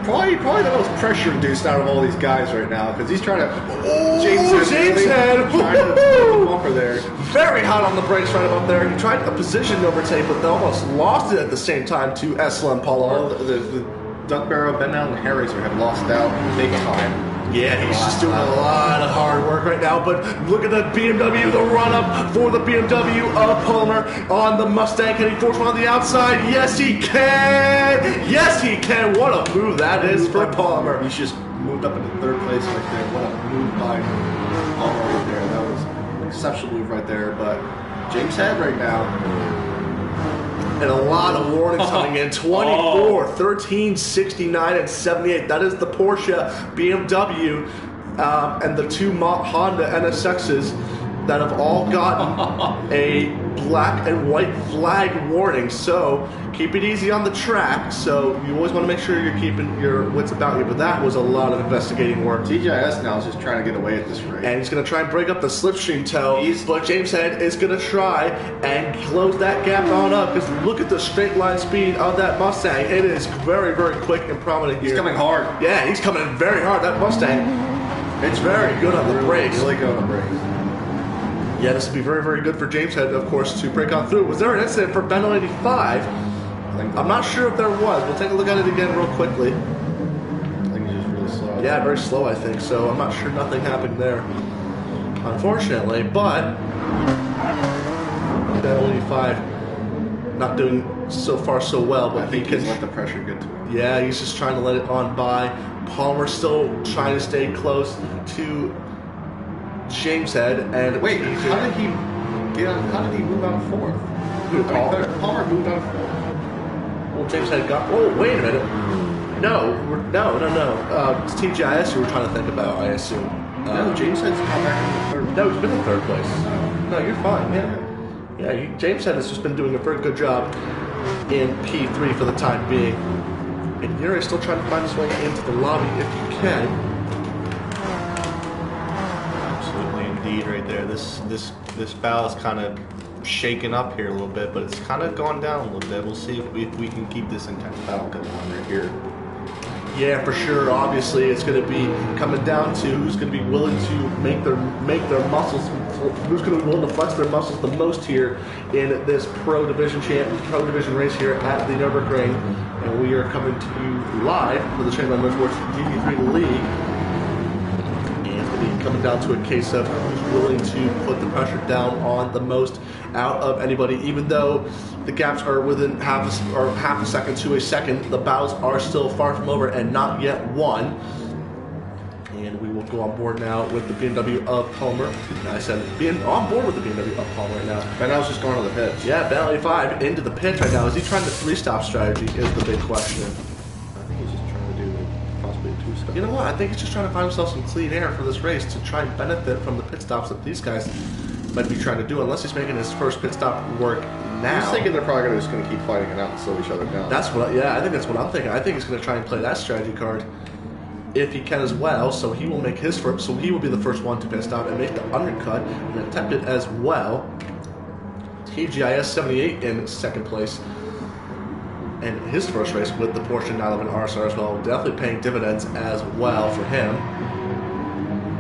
B: Probably the most pressure-induced out of all these guys right now because he's trying to...
A: James Head!
B: Trying to put the bumper there.
A: Very hot on the brakes right about there. He tried a position overtake, but they almost lost it at the same time to SLM Polar.
B: The Duck Barrow, Ben Allen, and Harriser have lost out big time.
A: Yeah, he's just doing a lot of hard work right now, but look at the BMW, the run-up for the BMW of Palmer on the Mustang. Can he force one on the outside? Yes, he can! Yes, he can! What a move that is for Palmer.
B: He's just moved up into third place right there. What a move by Palmer right there. That was an exceptional move right there, but James Head right now.
A: And a lot of warnings coming in. 24, 13, 69, and 78. That is the Porsche, BMW, and the two Honda NSXs that have all gotten a black and white flag warning. So keep it easy on the track. So you always want to make sure you're keeping your wits about you. But that was a lot of investigating work.
B: TGIS now is just trying to get away at this rate.
A: And he's going to try and break up the slipstream toe. But James Head is going to try and close that gap on up. Because look at the straight line speed of that Mustang. It is very, very quick and prominent here.
B: He's coming hard.
A: Yeah, he's coming very hard. That Mustang, it's very good on the brakes.
B: Really good on the brakes.
A: Yeah, this would be very, very good for James Head, of course, to break on through. Was there an incident for Bendel 85? I'm not sure if there was. We'll take a look at it again real quickly.
B: I think he's just really slow.
A: Yeah, very slow, I think. So I'm not sure nothing happened there, unfortunately. But Bendel 85 not doing so far so well. But
B: I think he's let the pressure get to him.
A: Yeah, he's just trying to let it on by. Palmer still trying to stay close to James Head. And
B: wait, how did he move out of fourth? Palmer moved out of fourth.
A: Well, James Head got... Oh, wait a minute. No. It's TGIS you were trying to think about, I assume.
B: No, James Head's come back in the third.
A: No, he's been in third place. No, you're fine. Yeah, James Head has just been doing a very good job in P3 for the time being. And Yuri's still trying to find his way into the lobby if he can.
B: Absolutely, indeed, right there. This battle is kind of shaken up here a little bit, but it's kind of gone down a little bit. We'll see if we can keep this intense battle going on right here.
A: Yeah, for sure. Obviously, it's going to be coming down to who's going to be willing to make their muscles, who's going to be willing to flex their muscles the most here in this pro division race here at the Nurburgring. And we are coming to you live for the Straight-Line Motorsports GT3 League. And it's going to be coming down to a case of who's willing to put the pressure down on the most out of anybody. Even though the gaps are within half a second to a second, the battles are still far from over and not yet won. And we will go on board now with the BMW of Palmer. I said being on board with the BMW of Palmer right now.
B: Ben Al's just going to the pits.
A: Yeah, Ben 85 into the pits right now. Is he trying the 3-stop strategy is the big question.
B: I think he's just trying to do possibly a 2-stop.
A: You know what? I think he's just trying to find himself some clean air for this race to try and benefit from the pit stops that these guys might be trying to do, unless he's making his first pit stop work now.
B: I'm just thinking they're probably just going to keep fighting it out and slow each other down.
A: That's what, I think that's what I'm thinking. I think he's going to try and play that strategy card if he can as well. So he will make his first. So he will be the first one to pit stop and make the undercut and attempt it as well. TGIS 78 in second place, and his first race with the Porsche 911 RSR as well, definitely paying dividends as well for him.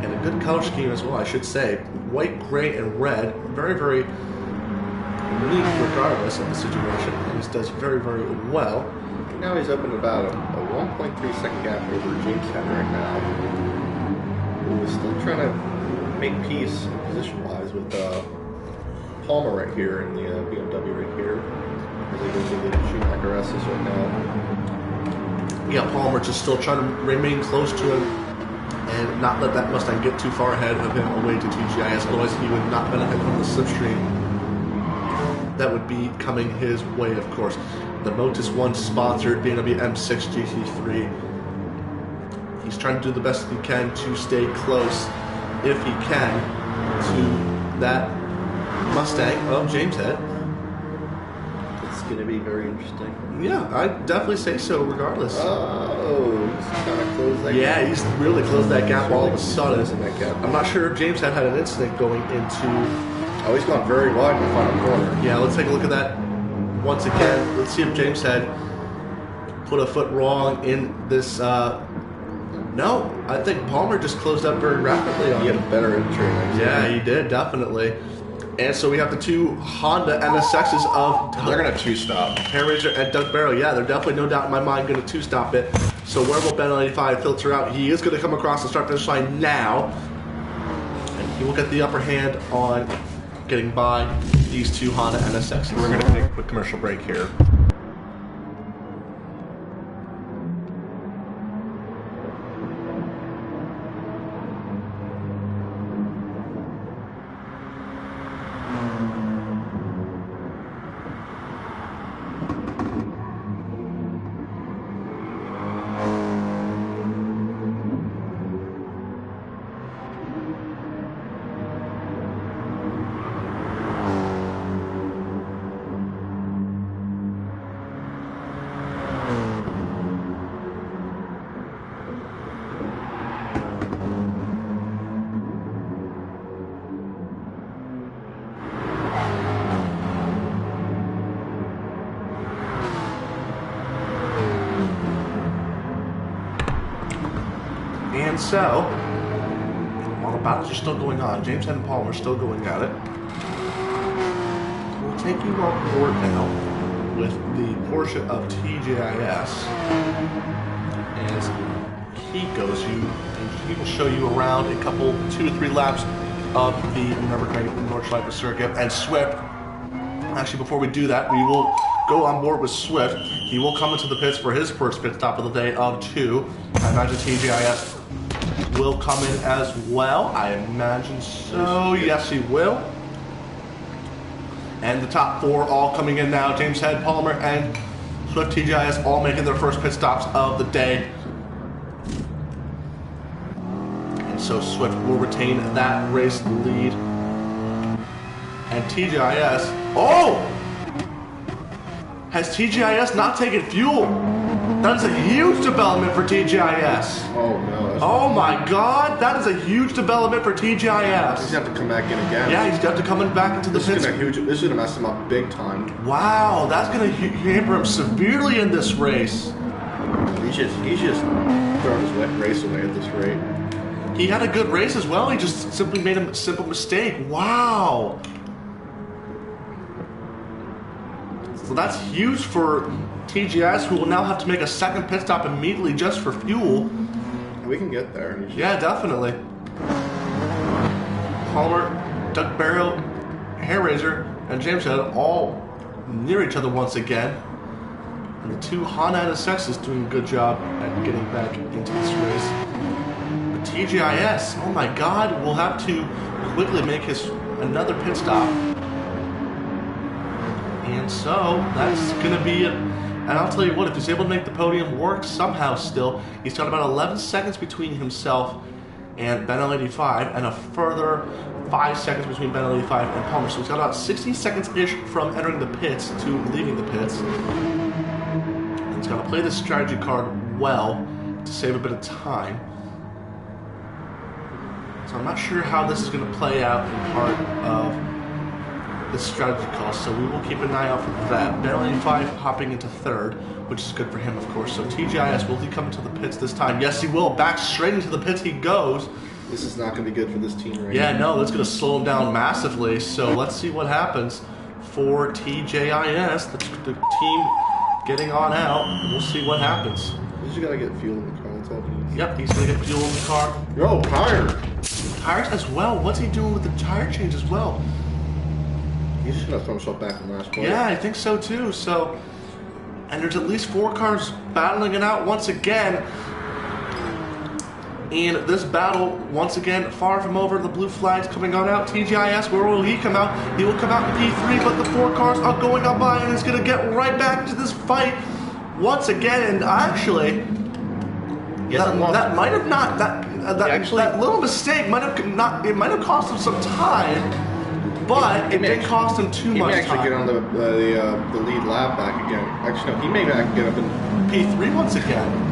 A: And a good color scheme as well, I should say. White, gray, and red. Very, very unique regardless of the situation. And he does very, very well.
B: Now he's up in about a 1.3-second gap over James Head right now. Who is still trying to make peace position-wise with Palmer right here in the BMW right here. As they go through the Schumacher S's right now.
A: Yeah, Palmer just still trying to remain close to him and not let that Mustang get too far ahead of him away to TGIS. Otherwise, he would not benefit from the slipstream that would be coming his way, of course. The Motus 1 sponsored BMW M6 GT3. He's trying to do the best he can to stay close, if he can, to that Mustang of James Head.
B: It's going to be very interesting.
A: Yeah, I'd definitely say so, regardless.
B: Oh, he's kind of closed that gap.
A: Yeah, he's really closed that gap all of a sudden.
B: That gap.
A: I'm not sure if James had an incident going into...
B: Oh, he's gone very wide in the final corner.
A: Yeah, let's take a look at that once again. Let's see if James had put a foot wrong in this... No, I think Palmer just closed up very rapidly on
B: He
A: him.
B: had a better entry.
A: Yeah, he did, definitely. And so we have the two Honda NSXs of...
B: They're going to two-stop.
A: Hairraiser and Doug Barrow. Yeah, they're definitely, no doubt in my mind, going to two-stop it. So where will Ben 85 filter out? He is going to come across the start-finish line now. And he will get the upper hand on getting by these two Honda NSXs.
B: We're going to take a quick commercial break here.
A: And so, while the battles are still going on, James Head and Palmer are still going at it. We'll take you on board now with the Porsche of TJIS as he goes you, and he will show you around a couple, 2 to 3 laps of the Nurburgring Nordschleife circuit. And Swift, actually before we do that, we will go on board with Swift. He will come into the pits for his first pit stop of the day of 2. I imagine TGIS will come in as well. I imagine so. Yes, he will. And the top 4 all coming in now. James Head, Palmer, and Swift TGIS all making their first pit stops of the day. And so Swift will retain that race lead. And TGIS, oh! Has TGIS not taken fuel? That is a huge development for TGIS.
B: Oh, no.
A: Oh my God, that is a huge development for TGIS.
B: He's going to have to come back in again.
A: Yeah, he's got to come in back into the pits.
B: This is going to mess him up big time.
A: Wow, that's going to hamper him severely in this race.
B: He's just throwing his race away at this rate.
A: He had a good race as well. He just simply made a simple mistake. Wow. So that's huge for TGS, who will now have to make a second pit stop immediately just for fuel.
B: We can get there.
A: Yeah, definitely. Palmer, Doug Barrow, Hairraiser, and James Head all near each other once again. And the two Honda NSX is doing a good job at getting back into this race. But TGIS, oh my God, will have to quickly make another pit stop. And so that's going to be it. And I'll tell you what, if he's able to make the podium work somehow still, he's got about 11 seconds between himself and Ben L85, and a further 5 seconds between Ben L85 and Palmer. So he's got about 16 seconds-ish from entering the pits to leaving the pits. And he's got to play this strategy card well to save a bit of time. So I'm not sure how this is going to play out in part of the strategy call, so we will keep an eye out for that. Ben 85 hopping into 3rd, which is good for him, of course. So TGIS, will he come into the pits this time? Yes, he will. Back straight into the pits he goes.
B: This is not going to be good for this team right now.
A: Yeah, no, that's going to slow him down massively. So let's see what happens for TJIS, the team getting on out. We'll see what happens.
B: You just gotta get fuel in the car. That's all it is.
A: Yep, he's gonna get fuel in the car.
B: Yo, tire!
A: Tires as well. What's he doing with the tire change as well?
B: He's just gonna throw himself back in the last place.
A: Yeah, I think so too. So, and there's at least 4 cars battling it out once again. And this battle, once again, far from over. The blue flag's coming on out. TGIS, where will he come out? He will come out in P3, but the 4 cars are going up by, and he's going to get right back into this fight once again. And actually, that might have not, that little mistake might have not, it might have cost him some time, but it didn't cost him too much time.
B: He may actually get on the lead lap back again. Actually, no, he may get up in
A: P3 once again.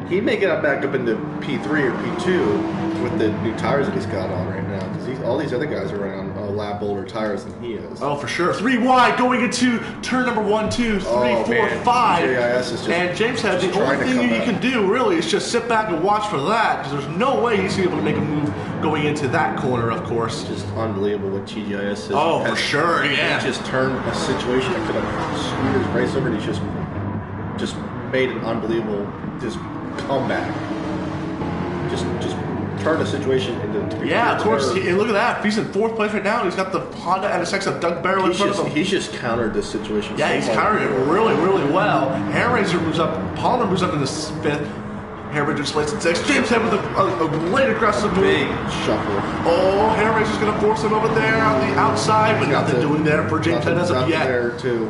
B: He may get back up into P3 or P2 with the new tires that he's got on right now, because all these other guys are running on a lap older tires than he is.
A: Oh, for sure. 3 wide going into turn number 1, 2, 3, 4, 5.
B: GIS is just,
A: and James had the only thing you can do really is just sit back and watch for that, because there's no way he's able to make a move going into that corner, of course.
B: Just unbelievable what TGIS is.
A: Oh, for sure, yeah.
B: He just turned a situation that could have screwed his race over, and he just made an unbelievable comeback. Just turn a situation into.
A: Yeah, of course. And look at that. He's in 4th place right now. He's got the Honda NSX of Doug Barrow in front of him.
B: He's just countered this situation.
A: Yeah, he's countered it really, really well. Hairraiser moves up. Palmer moves up into 5th. Hairraiser just plays in 6th. James Head with a late aggressive move.
B: Big shuffle.
A: Oh, Hairraiser's going to force him over there on the outside, but nothing doing there for James Head as of yet.
B: There too.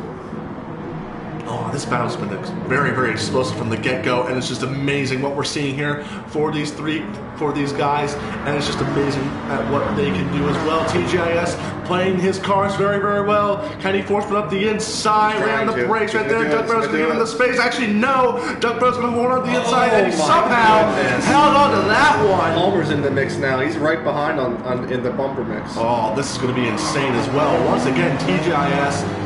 A: Oh, this battle's been very, very explosive from the get-go, and it's just amazing what we're seeing here for these guys, and it's just amazing at what they can do as well. TGIS playing his cars very, very well. Can he force it up the inside? Ran the brakes right there. Doug Barrow's going to give him the space. Actually, no. Doug Barrow's going to hold on the inside, and he somehow held on to that one.
B: Palmer's in the mix now. He's right behind in the bumper mix.
A: Oh, this is going to be insane as well. Once again, TGIS.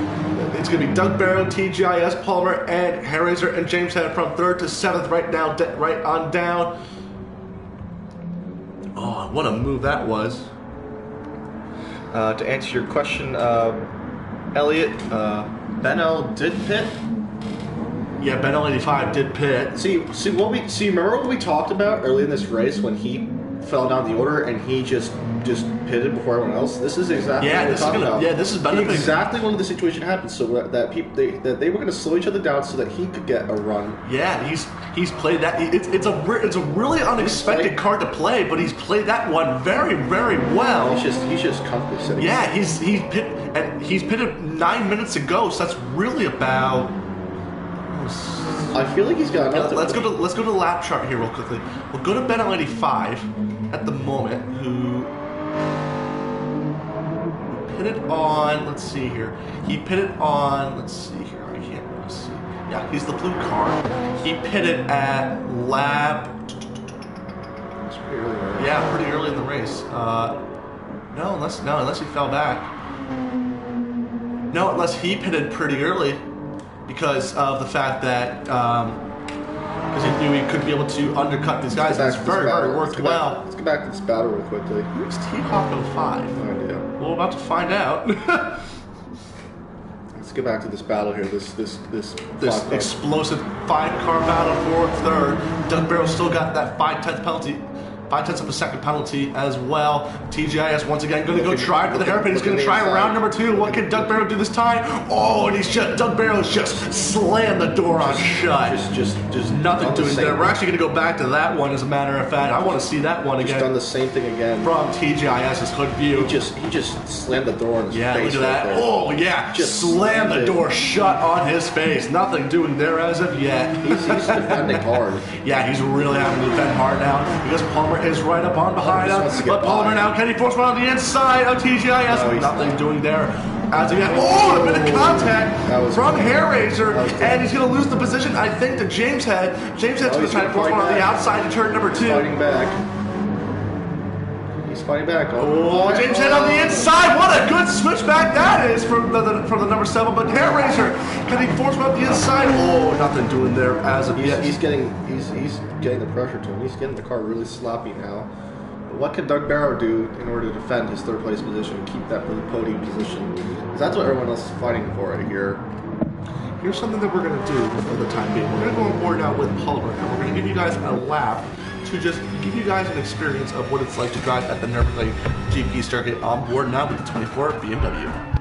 A: It's going to be Doug Barrow, TGIS, Palmer, and Hairraiser, and James Head from 3rd to 7th right now, right on down. Oh, what a move that was.
B: To answer your question, Elliot, Benel did pit.
A: Yeah, Benel 85 did pit.
B: See, remember what we talked about early in this race when he fell down the order and he just pitted before everyone else? This is exactly what we're talking about.
A: Yeah, this is better.
B: Exactly when the situation happened, so that they were going to slow each other down so that he could get a run.
A: Yeah, he's played that. It's a really unexpected card to play, but he's played that one very, very well.
B: He's just comfortably sitting.
A: Yeah, he's pitted 9 minutes ago, so that's really about.
B: I feel like he's got enough.
A: Let's go to the lap chart here real quickly. We'll go to Benel 85 at the moment, who pitted on. Let's see here. He pitted on. Let's see here. I can't really see. Yeah, he's the blue car. He pitted at lap.
B: It's pretty early, right?
A: Yeah, pretty early in the race. No, unless he fell back. No, unless he pitted pretty early. Because of the fact that, because he knew he couldn't be able to undercut these guys. It's very worked well.
B: Let's get back to this battle real quickly.
A: Who's T-Hawk 05?
B: No idea.
A: Well, we're about to find out.
B: Let's get back to this battle here. This
A: explosive 5-car battle for 3rd. Doug Barrow still got that 5/10 penalty. 5/10 of a second penalty as well. TGIS once again going to go try for the hairpin. He's going to try round number 2. What can Doug Barrow do this time? Oh, and Doug Barrow's just slammed the door on shut.
B: Just
A: nothing doing there. We're actually going to go back to that one, as a matter of fact. I want to see that one again.
B: Just done the same thing again
A: from TGIS's hood view.
B: He just slammed the door on his face.
A: Yeah, look at that.
B: Right,
A: oh yeah, just slammed the door shut on his face. Nothing doing there as of yet.
B: He's defending hard.
A: Yeah, he's really having to defend hard now because Palmer is right up on behind him. But Palmer now, can he force one on the inside of TGIS? No, nothing doing there. As he a bit of contact from Hairraiser, and he's going to lose the position, I think, to James Head. James Head's going to try to force one on the outside to turn number 2.
B: Fighting back. He's fighting back.
A: Oh, James Head on the inside. What a good switchback that is from the number 7. But Hairraiser, can he force him up the inside? Oh, nothing doing there as of yet.
B: He's getting the pressure to him. He's getting the car really sloppy now. But what can Doug Barrow do in order to defend his 3rd place position and keep that podium position? Because that's what everyone else is fighting for right here.
A: here's something that we're going to do for the time being. We're going to go on board now with Palmer, and we're going to give you guys a lap to just give you guys an experience of what it's like to drive at the Nurburgring GP circuit on board now with the 24 BMW.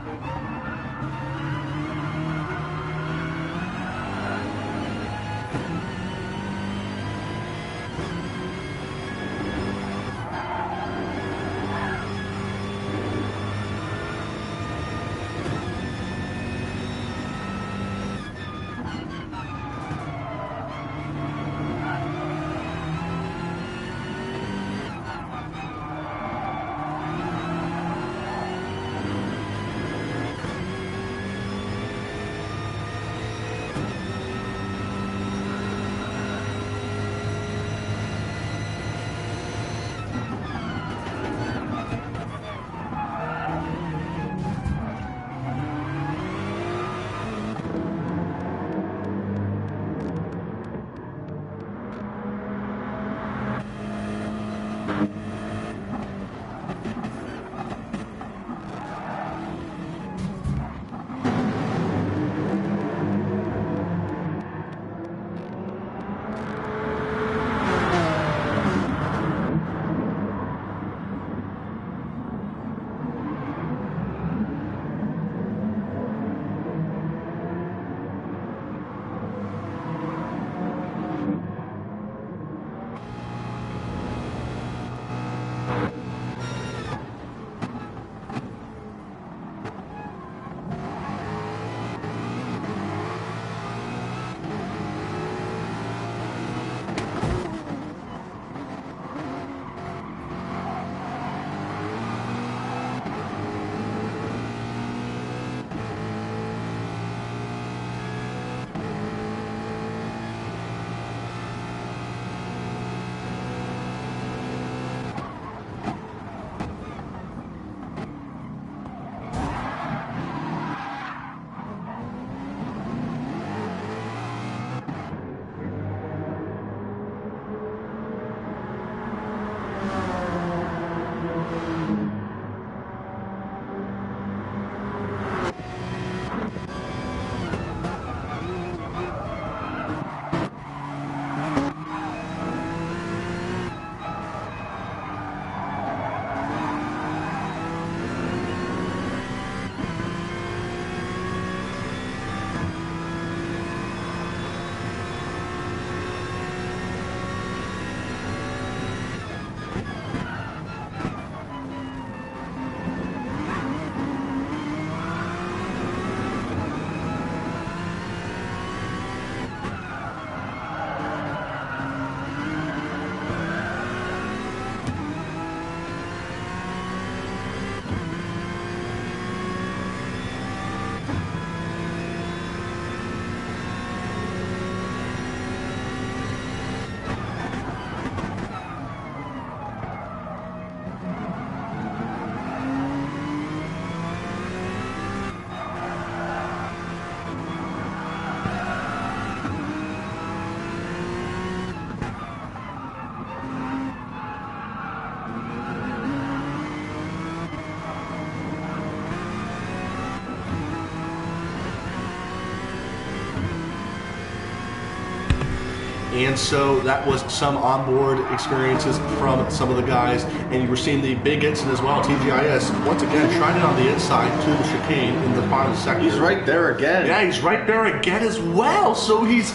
A: And so that was some onboard experiences from some of the guys. And you were seeing the big incident as well. TGIS, once again, trying it on the inside to the chicane in the final sector.
B: He's right there again.
A: Yeah, he's right there again as well. So he's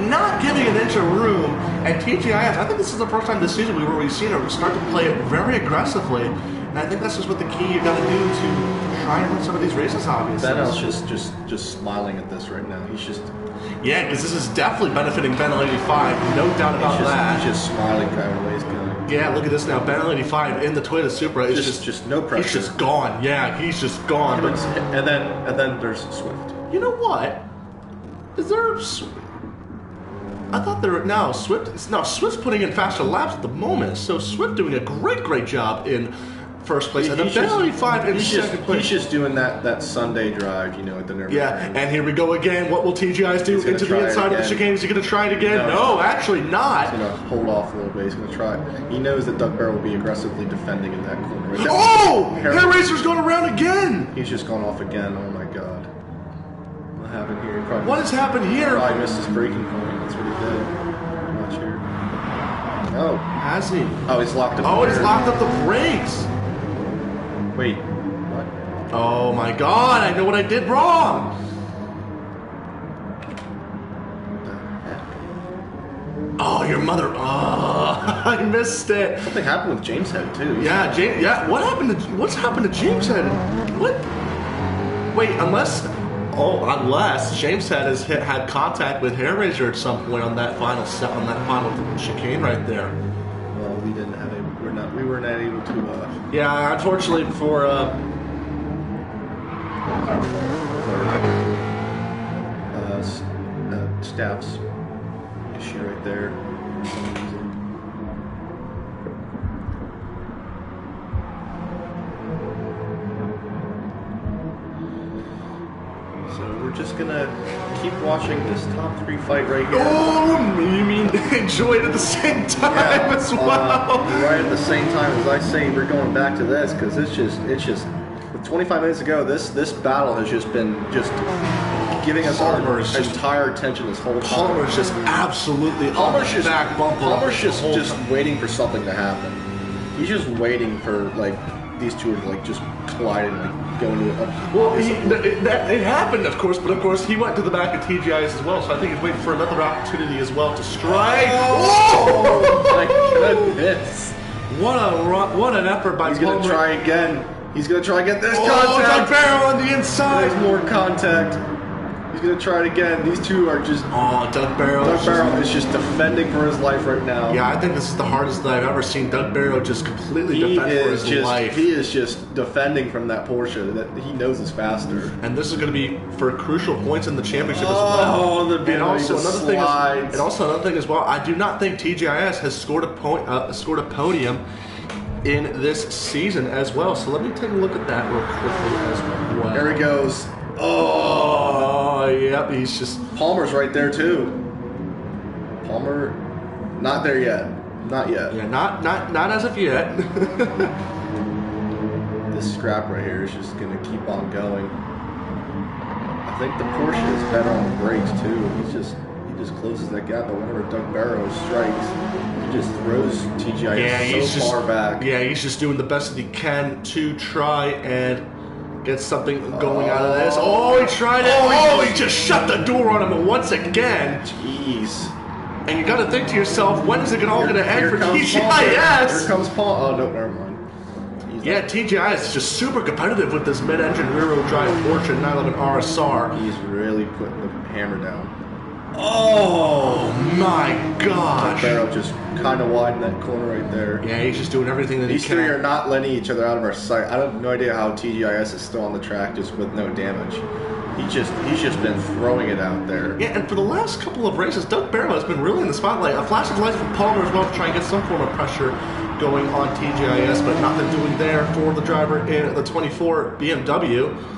A: not giving an inch of room. And TGIS, I think this is the first time this season we've seen him start to play it very aggressively. And I think that's just what the key you got to do to try and win some of these races, obviously.
B: Benel's just smiling at this right now. He's just...
A: Yeah, because this is definitely benefiting Benel 85, no doubt about that.
B: He's just smiling driving away his gun.
A: Yeah, look at this now. Benel 85 in the Toyota Supra is
B: just no pressure.
A: He's just gone. Yeah, he's just gone. But
B: and then there's Swift.
A: You know what? Is there? I thought there now Swift. Now Swift's putting in faster laps at the moment, so Swift doing a great job in first place, and the Benel 85 in second place.
B: He's just doing that Sunday drive, you know, at the Nurburgring.
A: Yeah, and here we go again. What will TGI's do into the inside of the chicane? Is he going to try it again? No, actually not.
B: He's going to hold off a little bit. He's going to try it. He knows that Doug Barrow will be aggressively defending in that corner. Right?
A: Oh! Hair Racer's going around again!
B: He's just gone off again. Oh, my God. What happened here? Probably
A: What has happened here?
B: Probably missed his braking point. That's what he did. I'm not sure. Oh.
A: Has he?
B: Oh, he's locked up.
A: Oh, he's locked up the brakes.
B: Wait. What?
A: Oh my God! I know what I did wrong. Oh, your mother. Oh, I missed it.
B: Something happened with James Head too.
A: Yeah, James. Yeah, what's happened to James Head? What? Wait, unless James Head has had contact with Hair Razor at some point on that final chicane right there.
B: Well, we didn't have it. We were not able to.
A: Yeah, unfortunately for
B: Staff's issue right there. For some reason. So we're just gonna keep watching this top 3 fight right here.
A: Oh, you mean enjoy it at the same time as well?
B: Right at the same time as I say we're going back to this because it's just 25 minutes ago this battle has just been giving us our entire attention this whole time.
A: Palmer's just absolutely on the back bumper.
B: Palmer's just waiting for something to happen. He's just waiting for like these two to like just collide and like go into it.
A: Well, it happened, of course, but of course he went to the back of TGIS as well, so I think he's waiting for another opportunity as well to strike.
B: Oh my goodness!
A: What an effort by Palmer.
B: He's gonna try again. He's gonna try again. There's
A: contact.
B: contact.
A: Barrel on the inside.
B: There's more contact. He's gonna try it again. These two are just.
A: Oh, Doug Barrow.
B: Doug Barrow is just defending for his life right now.
A: Yeah, I think this is the hardest that I've ever seen Doug Barrow just completely defend for his life.
B: He is just defending from that Porsche that he knows is faster.
A: And this is going to be for crucial points in the championship as well. And also another thing as well. I do not think TGIS has scored a podium in this season as well. So let me take a look at that real quickly as well.
B: There he goes.
A: Oh, yep, he's just...
B: Palmer's right there, too. Palmer, not there yet. Not yet.
A: Yeah, not as of yet.
B: This scrap right here is just going to keep on going. I think the Porsche is better on the brakes, too. He just closes that gap, but whenever Doug Barrow strikes, he just throws TGIS far back.
A: Yeah, he's just doing the best that he can to try and get something going out of this. Oh, he tried it. He just shut the door on him once again.
B: Jeez.
A: And you got to think to yourself, when is it all going to end for TGIS?
B: Here comes Paul. Oh, no, never mind.
A: Yeah, TGIS is just super competitive with this mid-engine rear-wheel drive Porsche 911 RSR.
B: He's really putting the hammer down.
A: Oh my gosh!
B: Barrow just kind of widened that corner right there.
A: Yeah, he's just doing everything that he can.
B: These three are not letting each other out of our sight. I have no idea how TGIS is still on the track just with no damage. He's just been throwing it out there.
A: Yeah, and for the last couple of races, Doug Barrow has been really in the spotlight. A flash of light from Palmer as well to try and get some form of pressure going on TGIS, but nothing doing there for the driver in the 24 BMW.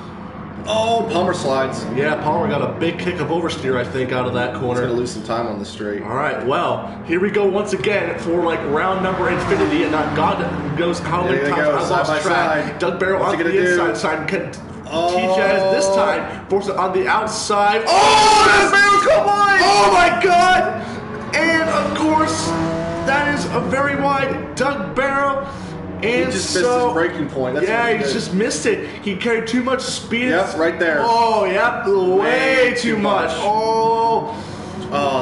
B: Oh, Palmer slides.
A: Yeah, Palmer got a big kick of oversteer, I think, out of that corner.
B: He's going to lose some time on the straight.
A: All right, well, here we go once again for like round number infinity, and not God knows how many times I've lost track. Doug Barrow on the inside side. TGIS this time force it on the outside. Oh, Doug Barrow, come on! Oh my God! And of course, that is a very wide Doug Barrow. And
B: he just missed his braking point. That's
A: he just missed it. He carried too much speed.
B: Yep, right there.
A: Oh, yep, way too much. Oh,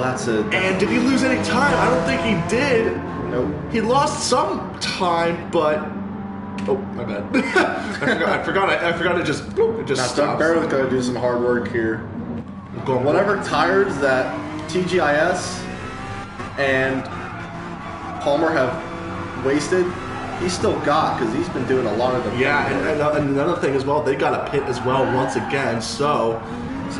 B: that's it.
A: And did he lose any time? I don't think he did.
B: Nope.
A: He lost some time, but oh, my bad. I forgot. It just stopped.
B: Doug Barrow's got to do some hard work here. Whatever tires that TGIS and Palmer have wasted, he's still got, because he's been doing a lot of them.
A: Yeah, and another thing as well, they got a pit as well once again, so that's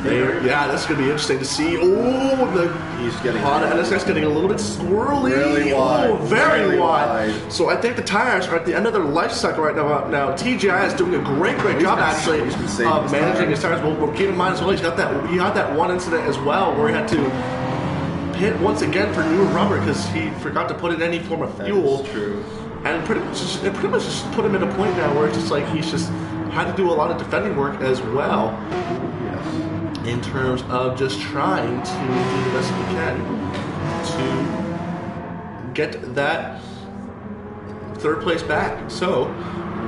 A: going to be interesting to see. He's getting Honda NSX getting a little bit squirrely.
B: Really wide.
A: Very wide. So I think the tires are at the end of their life cycle right now. TGI is doing a great job actually of managing his tires. Well, keep in mind as well, he had that one incident as well where he had to pit once again for new rubber because he forgot to put in any form of fuel.
B: That's true.
A: And pretty much just put him in a point now where it's just like he's just had to do a lot of defending work as well.
B: Yes.
A: in terms of just trying to do the best we can to get that third place back. So,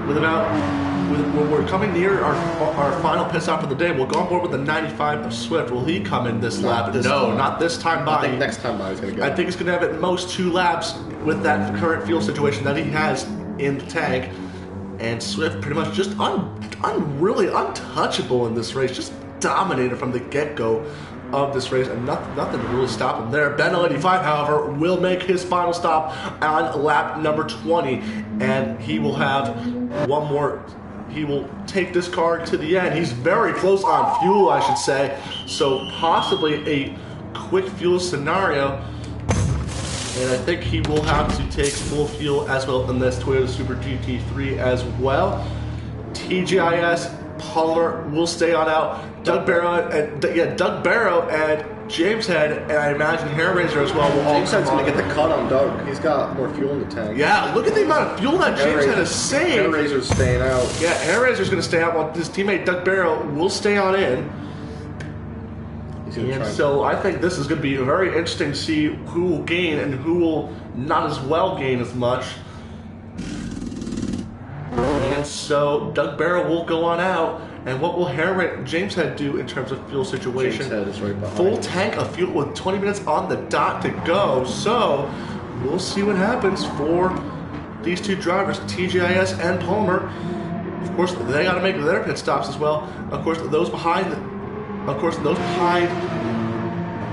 A: when we're coming near our final pit stop of the day, we'll go on board with the 95 of Swift. Will he come in this lap? No, not this time by.
C: I think next time by he's going to get
A: I think he's going to have at most 2 laps with that current fuel situation that he has in the tank. And Swift pretty much just really untouchable in this race, just dominated from the get-go of this race, and nothing to really stop him there. Ben 85, however, will make his final stop on lap number 20, and he will have one more. He will take this car to the end. He's very close on fuel, I should say, so possibly a quick fuel scenario. And I think he will have to take full fuel as well in this Toyota Super GT3 as well. TGIS, Palmer will stay on out. Doug Barrow and James Head, and I imagine Hair Razor as well will all
C: James Head's going to get the cut on Doug. He's got more fuel in the tank.
A: Yeah, look at the amount of fuel that James Head has saved.
C: Hair Razor's staying out.
A: Yeah, Hair Razor's going to stay out while his teammate Doug Barrow will stay on in. And so I think this is going to be very interesting to see who will gain and who will not as well gain as much. And so Doug Barrow will go on out. And what will James Head do in terms of fuel situation?
C: James Head is right behind.
A: Full tank of fuel with 20 minutes on the dot to go. So we'll see what happens for these 2 drivers, TGIS and Palmer. Of course, they got to make their pit stops as well. Of course, those behind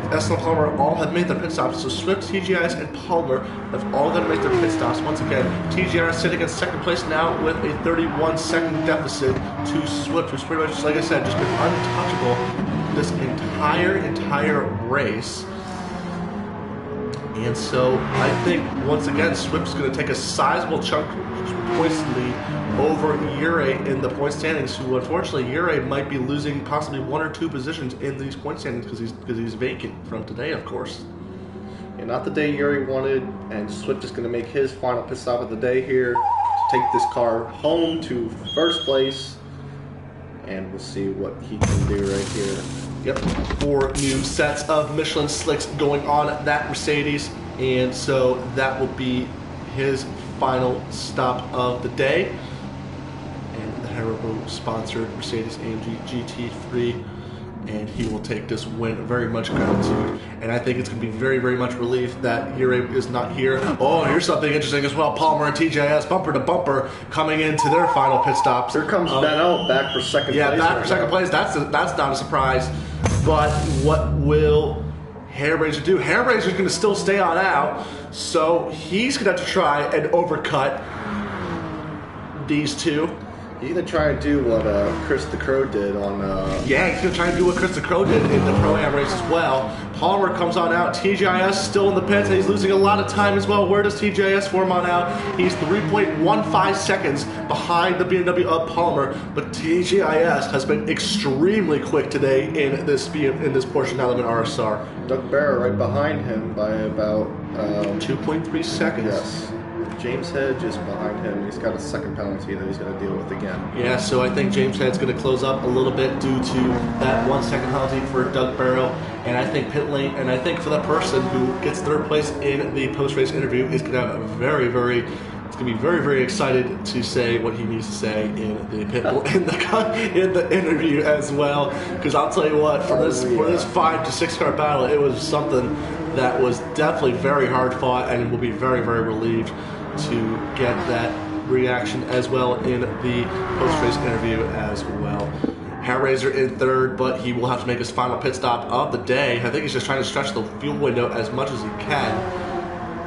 A: SLM Palmer all have made their pit stops. So Swift, TGIS, and Palmer have all got to make their pit stops. Once again, TGIS sitting in second place now with a 31-second deficit to Swift, who's pretty much, like I said, just been untouchable this entire race. And so I think once again Swift's going to take a sizable chunk points lead over Ure in the point standings, who unfortunately Ure might be losing possibly 1 or 2 positions in these point standings because he's vacant from today, of course.
C: Yeah, not the day Ure wanted, and Swift is going to make his final pit stop of the day here to take this car home to first place, and we'll see what he can do right here.
A: Yep, 4 new sets of Michelin slicks going on that Mercedes, and so that will be his final stop of the day. And the Haribo sponsored Mercedes-AMG GT3, and he will take this win very much gratitude. And I think it's going to be very, very much relief that Ure is not here. Oh, here's something interesting as well. Palmer and TJS bumper to bumper coming into their final pit stops.
C: Here comes Ben back for second place.
A: Yeah, back for second place. That's not a surprise. But what will Hair Razor do? Hair Razor's going to still stay on out, so he's going to have to try and overcut these 2.
C: He's going to try and do what Chris the Crow did on...
A: Yeah, he's going to try and do what Chris the Crow did in the Pro-Am race as well. Palmer comes on out. TGIS still in the pits, and he's losing a lot of time as well. Where does TGIS form on out? He's 3.15 seconds behind the BMW of Palmer, but TGIS has been extremely quick today in this Porsche 911 RSR.
C: Doug Barrow right behind him by about...
A: 2.3 seconds.
C: Yes. James Head just behind him. He's got a second penalty that he's going to deal with again.
A: Yeah, so I think James Head's going to close up a little bit due to that 1 second penalty for Doug Barrow. And I think pit lane, and I think for that person who gets third place in the post-race interview is going to have a very, very excited to say what he needs to say in the pit in the interview as well. Because I'll tell you what, for this 5 to 6 car battle, it was something that was definitely very hard fought, and will be very, very relieved to get that reaction as well in the post-race interview as well. Hair Razor in third, but he will have to make his final pit stop of the day. I think he's just trying to stretch the fuel window as much as he can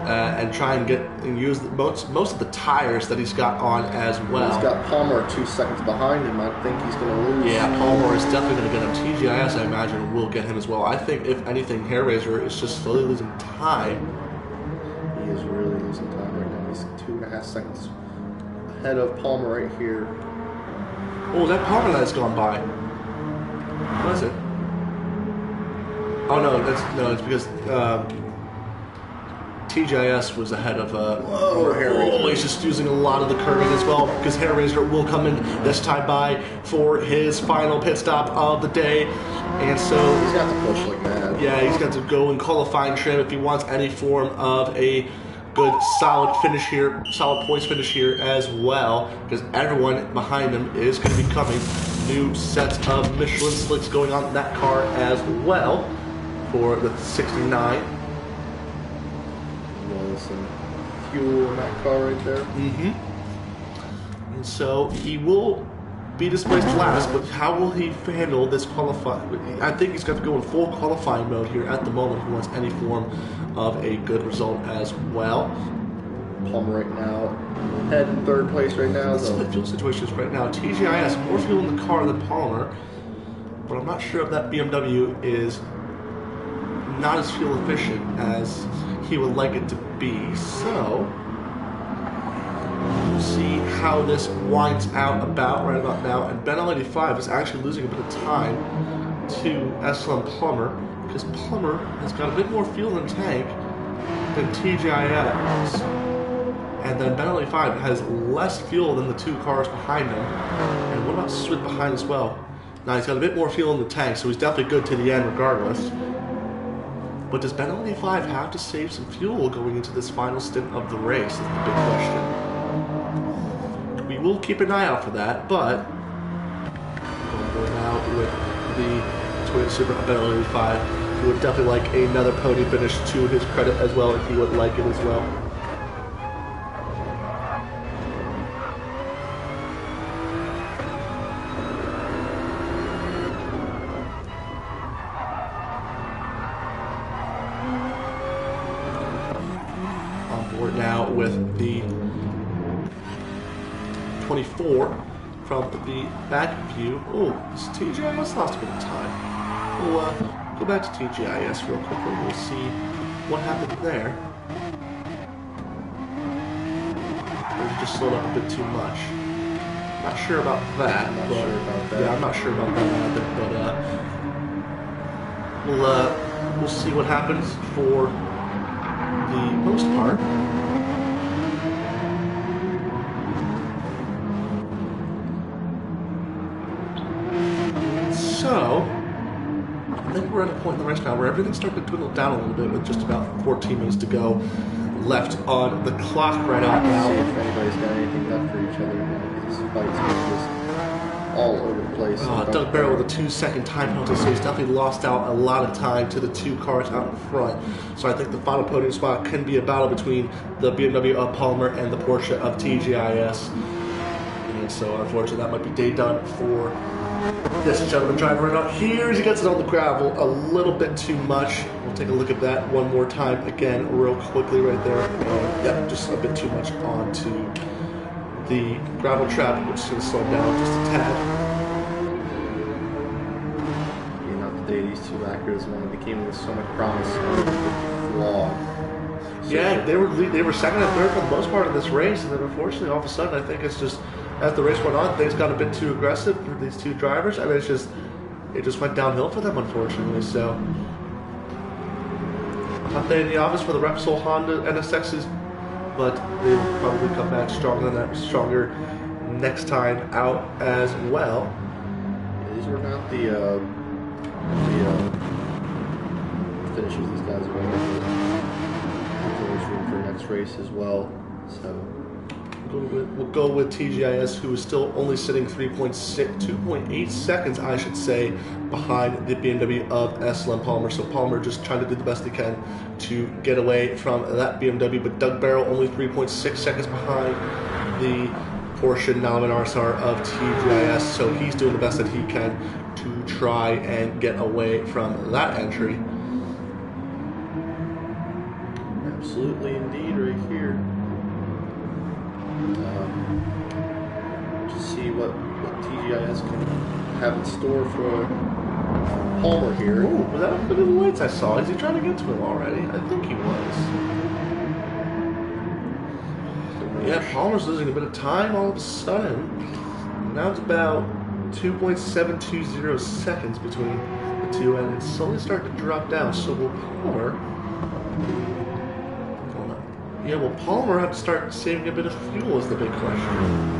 A: and try and use most of the tires that he's got on as well.
C: He's got Palmer 2 seconds behind him. I think he's going to lose.
A: Yeah, Palmer is definitely going to get him. TGIS, I imagine, will get him as well. I think, if anything, Hair Razor is just slowly losing time.
C: He is really losing time right now. He's 2.5 seconds ahead of Palmer right here.
A: Oh, that Palmer that's gone by. What is it? Oh no, it's because TGIS was ahead of
C: Hair
A: he's just using a lot of the curving as well because Hair Razor will come in this time by for his final pit stop of the day. And so
C: he's got to push like mad.
A: Yeah, he's got to go and call a fine trim if he wants any form of a good solid finish here, solid points finish here as well, because everyone behind him is going to be coming. New sets of Michelin slicks going on in that car as well for the 69.
C: Some fuel in that car right there.
A: And so he will be displaced last, but how will he handle this qualifying? I think he's got to go in full qualifying mode here at the moment if he wants any form of a good result as well.
C: Palmer right now, head in third place right now.
A: Let's see the fuel situation is right now. TGIS, more fuel in the car than Palmer, but I'm not sure if that BMW is not as fuel efficient as he would like it to be. So we'll see how this winds out right about now. And Ben L85 is actually losing a bit of time to SLM Plummer because Plummer has got a bit more fuel in the tank than TGIS. And then Ben L85 has less fuel than the two cars behind him. And what about Swid behind as well? Now he's got a bit more fuel in the tank, so he's definitely good to the end regardless. But does Ben L85 have to save some fuel going into this final stint of the race is the big question. We will keep an eye out for that, but we'll go now with the Toyota Supra Ben L85. He would definitely like another podium finish to his credit as well if he would like it as well. Now with the 24 from the back view. Oh, TGIS lost a bit of time. We'll go back to TGIS real quickly. We'll see what happened there. Or just slowed up a bit too much. Not sure about that. Yeah, I'm not sure about that either. But we'll see what happens for the most part. So, I think we're at a point in the race now where everything's starting to dwindle down a little bit with just about 14 minutes to go left on the clock right out now.
C: See if anybody's got anything left for each other. This fight's just all over the place.
A: Doug Barrow with a 2-second time penalty, so he's definitely lost out a lot of time to the two cars out in front. So I think the final podium spot can be a battle between the BMW of Palmer and the Porsche of TGIS. And so unfortunately that might be day done for this gentleman driver right now. Here he gets it on the gravel a little bit too much. We'll take a look at that one more time again real quickly right there. Yeah, just a bit too much onto the gravel trap, which is going to slow him down just a tad.
C: Not today, these two actors, one that came with so much promise, flaw.
A: Yeah, they were second and third for the most part of this race, and then unfortunately, all of a sudden, I think it's just as the race went on, things got a bit too aggressive for these two drivers, and it just went downhill for them, unfortunately. So, top day in the office for the Repsol Honda NSXs, but they will probably come back stronger next time out as well.
C: Yeah, these were not the finishes these guys are going to. There's always room for next race as well. So
A: we'll go with TGIS, who is still only sitting 2.8 seconds, I should say, behind the BMW of SLM Palmer. So Palmer just trying to do the best he can to get away from that BMW, but Doug Barrow only 3.6 seconds behind the Porsche Nalaman RSR of TGIS. So he's doing the best that he can to try and get away from that entry.
C: Absolutely, indeed, right here. To see what TGIS can have in store for Palmer here.
A: Ooh, was that a bit of the lights I saw? Is he trying to get to him already? I think he was. Yeah, Palmer's losing a bit of time all of a sudden. Now it's about 2.720 seconds between the two, and it's slowly starting to drop down. So will Palmer Yeah, will Palmer have to start saving a bit of fuel is the big question.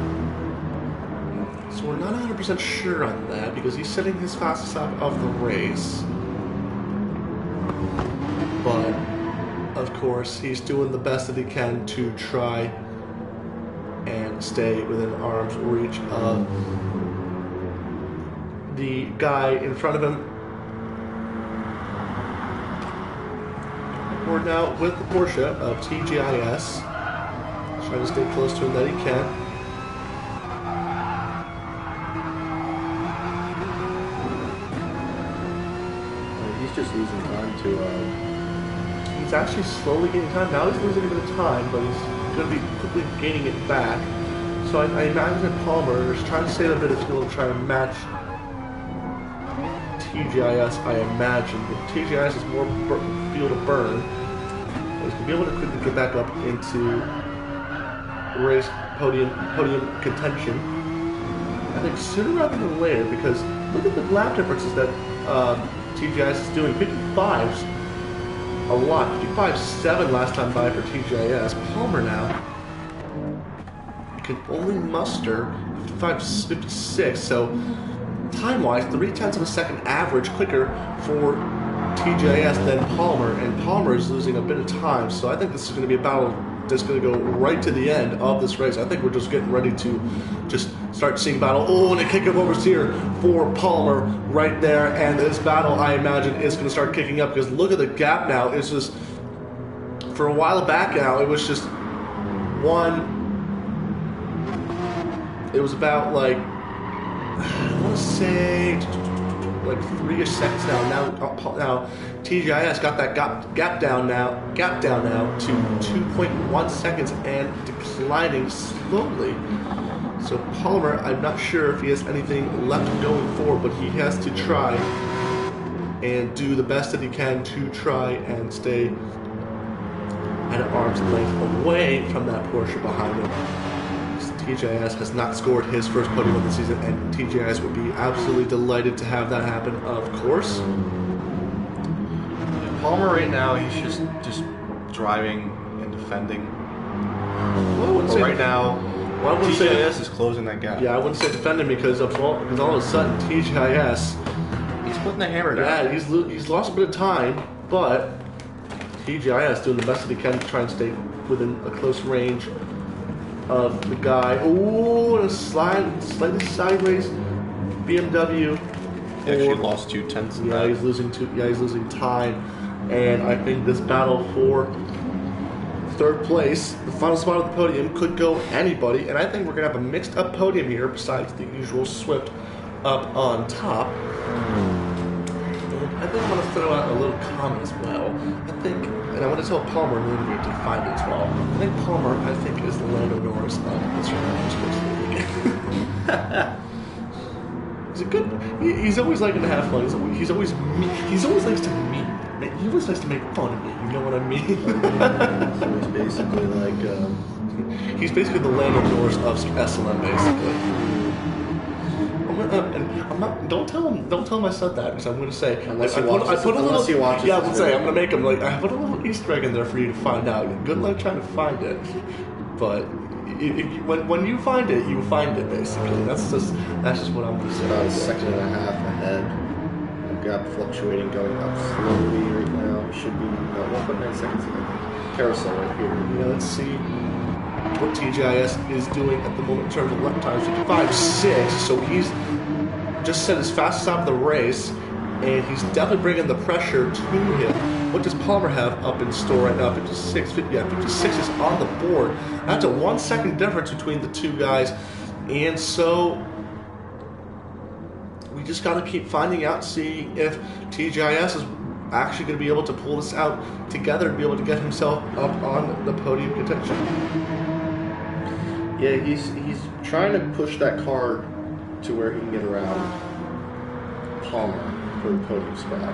A: So we're not 100% sure on that because he's setting his fastest lap of the race. But, of course, he's doing the best that he can to try and stay within arm's reach of the guy in front of him. We're now with the Porsche of TGIS, trying to stay close to him that he can.
C: He's just losing time to.
A: He's actually slowly gaining time. Now he's losing a bit of time, but he's going to be quickly gaining it back. So I imagine that Palmer is trying to save a bit of fuel to try and match TGIS, I imagine. But TGIS has more fuel to burn. He's going to be able to quickly get back up into race podium contention. I think sooner rather than later, because look at the lap differences that TGIS is doing. 55's a lot. 55.7 last time by for TGIS. Palmer now can only muster 55.56, so time-wise, 0.3 of a second average quicker for TGIS than Palmer, and Palmer is losing a bit of time, so I think this is going to be a battle that's going to go right to the end of this race. I think we're just getting ready to just start seeing battle. Oh, and a kick of oversteer for Palmer right there, and this battle, I imagine, is going to start kicking up, because look at the gap now. It's just, for a while back now, it was just it was about like, I want to say like 3-ish seconds now. Now TGIS got that gap down now to 2.1 seconds and declining slowly. So Palmer, I'm not sure if he has anything left going forward, but he has to try and do the best that he can to try and stay at an arm's length away from that Porsche behind him. TGIS has not scored his first podium of the season, and TGIS would be absolutely delighted to have that happen, of course.
B: Palmer right now, he's just driving and defending.
A: Well,
B: right now, TGIS is closing that gap.
A: Yeah, I wouldn't say defending because all of a sudden TGIS,
B: he's putting the hammer down.
A: Yeah, he's lost a bit of time, but TGIS doing the best that he can to try and stay within a close range of the guy. Oh, and a slightly sideways BMW.
B: He actually lost 2/10.
A: Yeah, he's losing time, and I think this battle for third place, the final spot of the podium, could go anybody. And I think we're gonna have a mixed up podium here, besides the usual Swift up on top. And I think I'm gonna throw out a little comment as well. And I want to tell Palmer a little bit to find it as well. I think Palmer, is the Lando Norris of this round. He's a good. He's always liking to have fun. He's always likes to meet. He always likes to make fun of me. You know what I mean?
C: So he's basically like.
A: He's basically the Lando Norris of SLM, basically. Don't tell him I said that, because I'm going to say
C: unless
A: I put a little.
C: He watches
A: Yeah, I'm going to make him like I put a little Easter egg in there for you to find out. Good luck trying to find it, but when you find it, you find it. Basically, that's just what I'm going to say.
C: About a second and a half ahead. The gap fluctuating, going up slowly right now. It should be about 1.9 seconds ago. Carousel right here.
A: Yeah, let's see what TGIS is doing at the moment in terms of lap time. 55.6, so he's just set his fastest out of the race, and he's definitely bringing the pressure to him. What does Palmer have up in store right now? 56 is on the board. That's a 1 second difference between the two guys, and so we just got to keep finding out, see if TGIS is actually going to be able to pull this out together and be able to get himself up on the podium contention.
C: Yeah, he's trying to push that car to where he can get around Palmer for the podium spot.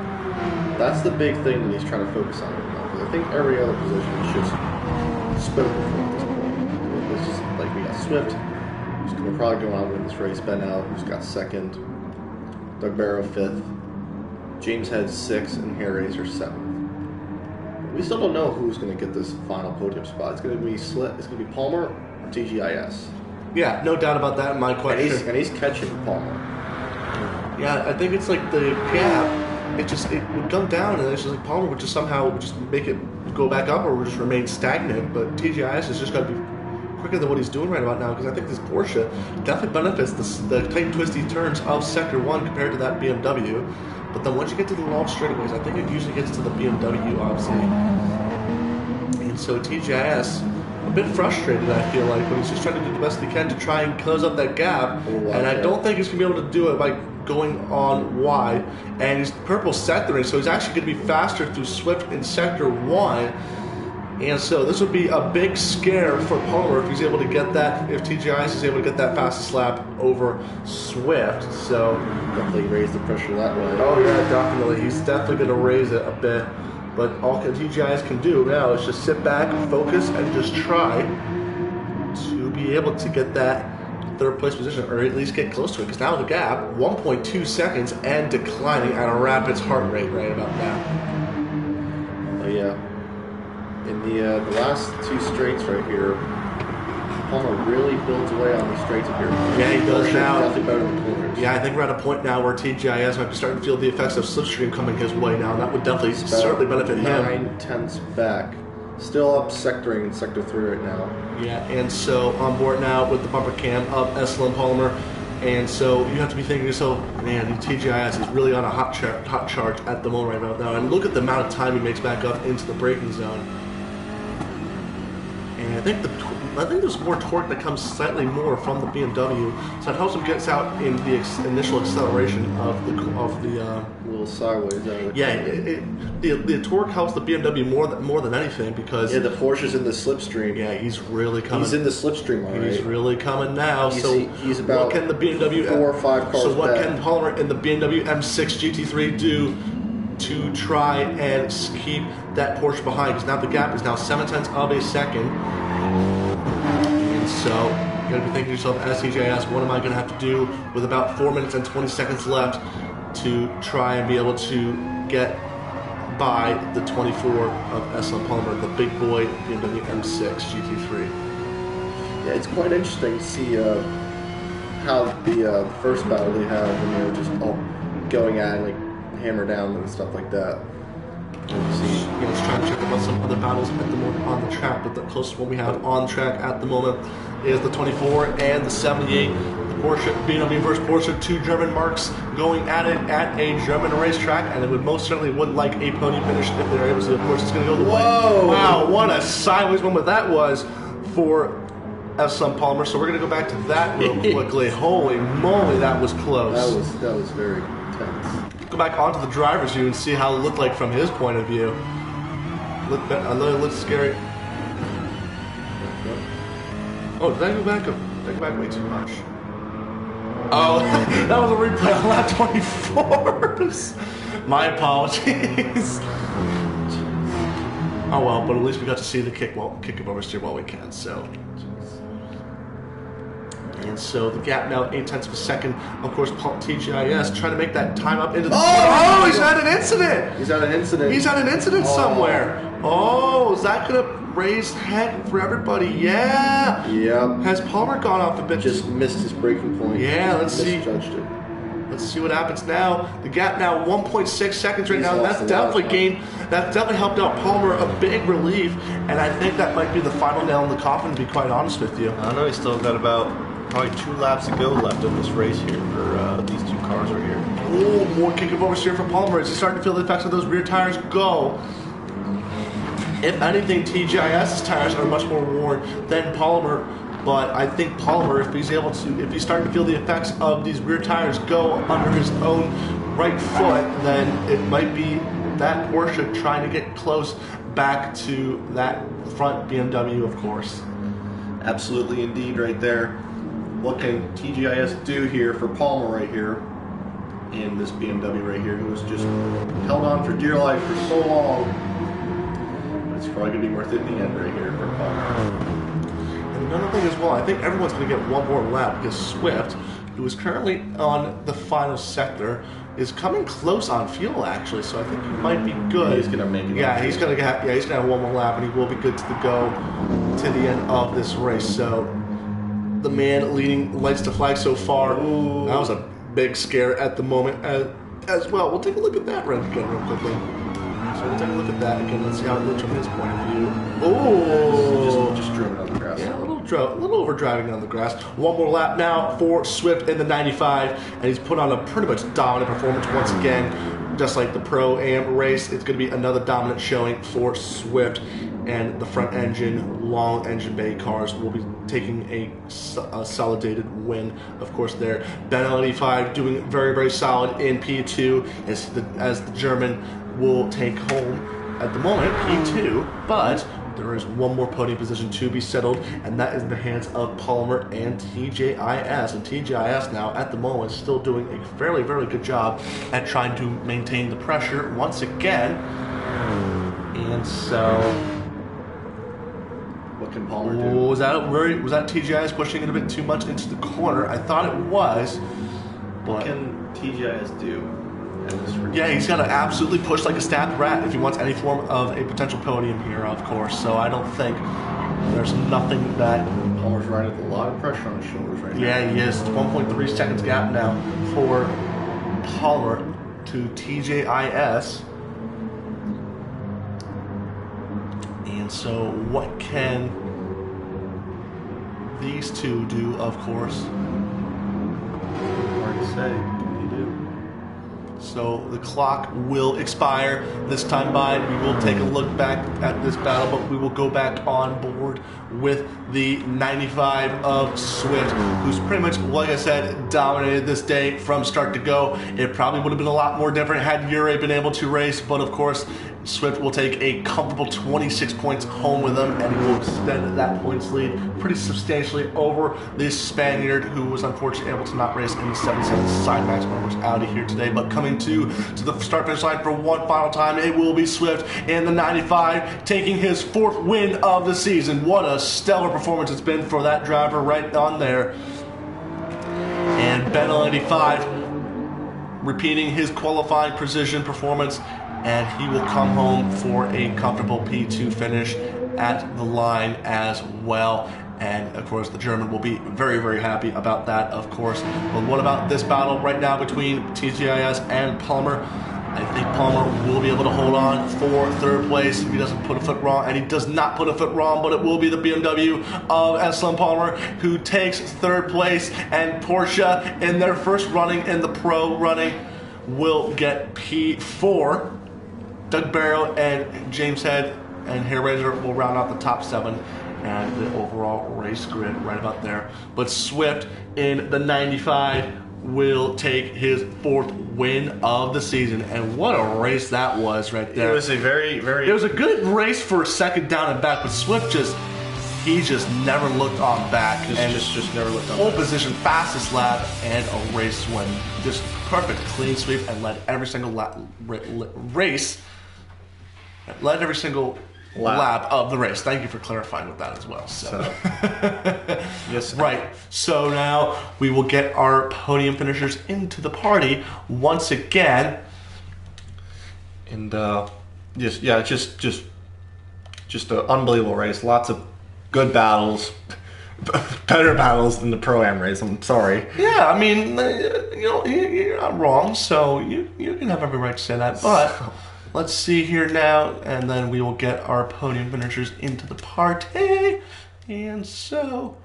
C: That's the big thing that he's trying to focus on right now. Because I think every other position is just spoken for at this point. It's just like we got Swift, who's going to probably go on with this race. Ben Out, who's got second. Doug Barrow 5th. James Head 6th, and Hair Razor 7th. We still don't know who's going to get this final podium spot. It's going to be It's going to be Palmer or TGIS.
A: Yeah, no doubt about that. My question.
C: And he's catching Palmer.
A: Yeah, I think it's like the gap. It would come down, and it's just like Palmer would just somehow just make it go back up, or would just remain stagnant. But TGIS is just got to be quicker than what he's doing right about now, because I think this Porsche definitely benefits the tight, twisty turns of Sector 1 compared to that BMW. But then once you get to the long straightaways, I think it usually gets to the BMW, obviously. And so TGIS, a bit frustrated, I feel like, but he's just trying to do the best he can to try and close up that gap. And I don't think he's going to be able to do it by going on wide. And he's purple sectoring, so he's actually going to be faster through Swift in Sector 1. And so this would be a big scare for Palmer if he's able to get that, if TGIS is able to get that fastest lap over Swift. So
C: definitely raise the pressure that way.
A: Oh yeah, definitely. He's definitely going to raise it a bit. But all TGIS can do now is just sit back, focus, and just try to be able to get that third place position, or at least get close to it. Because now the gap, 1.2 seconds and declining at a rapid heart rate right about now.
C: Oh yeah. In the last two straights right here, Palmer really builds away on these straights up here.
A: Yeah, he does now.
C: Definitely better than the corners.
A: Yeah, I think we're at a point now where TGIS might be starting to feel the effects of slipstream coming his way now, and that would definitely certainly benefit him.
C: 9/10 back. Still up sectoring in Sector 3 right now.
A: Yeah, and so on board now with the bumper cam of SLM Palmer. And so you have to be thinking to yourself, man, TGIS is really on a hot charge at the moment right now. And look at the amount of time he makes back up into the braking zone. And I think there's more torque that comes slightly more from the BMW, so it helps him get out in the initial acceleration of the
C: a little sideways.
A: Yeah, the torque helps the BMW more than anything, because
C: the Porsche's in the slipstream.
A: Yeah, he's really coming.
C: He's in the slipstream, all right.
A: He's really coming now.
C: He's about
A: what can the BMW
C: 4 or 5 cars
A: So what
C: back.
A: can Palmer in the BMW M6 GT3 do to try and keep that Porsche behind? Because now the gap is now 0.7 of a second. And so you got to be thinking to yourself, as TGIS, what am I going to have to do with about 4 minutes and 20 seconds left to try and be able to get by the 24 of SLM Palmer, the big boy BMW M6 GT3.
C: Yeah, it's quite interesting to see how the first battle they had when they were just all going at it, like hammer down and stuff like that.
A: Let's try and check about some other battles at the moment on the track, but the closest one we have on track at the moment is the 24 and the 78. The Porsche, BMW versus Porsche, two German marks going at it at a German racetrack, and it would most certainly would like a podium finish if they're able to. Of course, it's going to go the way. Wow, what a sideways moment that was for SLM Palmer. So we're going to go back to that real quickly. Holy moly, that was close.
C: That was very tense.
A: Go back onto the driver's view and see how it looked like from his point of view. I know it looked scary. Oh, did I go back? Did I go back way too much? Oh, that was a replay on lap 24. My apologies. Oh well, but at least we got to see the kick of oversteer while we can. So. And so the gap now 0.8 of a second. Of course, TGIS trying to make that time up into the. Oh, he's had an incident.
C: He's had an incident
A: somewhere. Oh, is that gonna raise heck for everybody? Yeah.
C: Yep.
A: Has Palmer gone off a bit?
C: Just missed his braking point.
A: Yeah. Let's see.
C: Misjudged it.
A: Let's see what happens now. The gap now 1.6 seconds right now. And that's definitely That definitely helped out Palmer a big relief. And I think that might be the final nail in the coffin, to be quite honest with you.
B: I don't know. He's still got about probably 2 laps to go left of this race here for these two cars right here.
A: Oh, more kick of oversteer from Palmer. Is he starting to feel the effects of those rear tires go? If anything, TGIS's tires are much more worn than Palmer. But I think Palmer, if he's starting to feel the effects of these rear tires go under his own right foot, then it might be that Porsche trying to get close back to that front BMW, of course.
C: Absolutely, indeed, right there. What can TGIS do here for Palmer right here in this BMW right here, who was just held on for dear life for so long? It's probably going to be worth it in the end right here for Palmer.
A: And another thing as well, I think everyone's going to get one more lap, because Swift, who is currently on the final sector, is coming close on fuel actually, so I think he might be good.
C: He's gonna make it.
A: Yeah, he's gonna have one more lap, and he will be good to go to the end of this race. So the man leading lights to flag so far. Ooh. That was a big scare at the moment as well. We'll take a look at that again real quickly. So we'll take a look at that again. Let's see how it looks from his point of view. Oh,
C: just driven on the grass.
A: Yeah, a little over driving on the grass. One more lap now for Swift in the 95, and he's put on a pretty much dominant performance once again. Just like the Pro-Am race, it's going to be another dominant showing for Swift, and the front engine, long engine bay cars will be taking a solidated win, of course, there. Ben 5 doing very, very solid in P2 as the German will take home, at the moment, P2, but there is one more podium position to be settled, and that is in the hands of Palmer and TJIS. And TJIS now, at the moment, is still doing a fairly, very good job at trying to maintain the pressure once again. And so,
C: what can Palmer do?
A: Was that TJIS pushing it a bit too much into the corner? I thought it was.
C: What can TJIS do?
A: Yeah, he's got to absolutely push like a stabbed rat if he wants any form of a potential podium here, of course. So I don't think there's nothing that...
C: Palmer's riding with a lot of pressure on his shoulders right now.
A: Yeah, he is. 1.3 seconds gap now for Palmer to TJIS. And so what can these two do, of course?
C: Hard to say.
A: So the clock will expire this time by. We will take a look back at this battle, but we will go back on board with the 95 of Swift, who's pretty much, like I said, dominated this day from start to go. It probably would have been a lot more different had Ure been able to race, but of course, Swift will take a comfortable 26 points home with him, and he will extend that points lead pretty substantially over this Spaniard, who was unfortunately able to not race in the 77 side max when was out of here today. But coming to the start finish line for one final time, it will be Swift in the 95, taking his 4th win of the season. What a stellar performance it's been for that driver right on there. And Ben 85 repeating his qualifying precision performance, and he will come home for a comfortable P2 finish at the line as well. And of course, the German will be very, very happy about that, of course. But what about this battle right now between TGIS and Palmer? I think Palmer will be able to hold on for 3rd place if he doesn't put a foot wrong, and he does not put a foot wrong, but it will be the BMW of SLM Palmer who takes 3rd place, and Porsche in their first running in the Pro running will get P4. Doug Barrow and James Head and Hair Razor will round out the top 7 and the overall race grid right about there. But Swift in the 95 will take his 4th win of the season, and what a race that was right there.
B: It was a very, very...
A: It was a good race for a second down and back, but Swift just never looked on back.
B: Just never looked on
A: pole
B: back.
A: position, fastest lap, and a race win. Just perfect, clean sweep, and led every single race. Led every single lap of the race. Thank you for clarifying with that as well. So.
B: Yes.
A: Right. So now we will get our podium finishers into the party once again.
B: And just an unbelievable race. Lots of good battles. Better battles than the Pro-Am race. I'm sorry.
A: Yeah, I mean, you're not wrong. So you can have every right to say that, but. Let's see here now, and then we will get our podium finishers into the party. And so...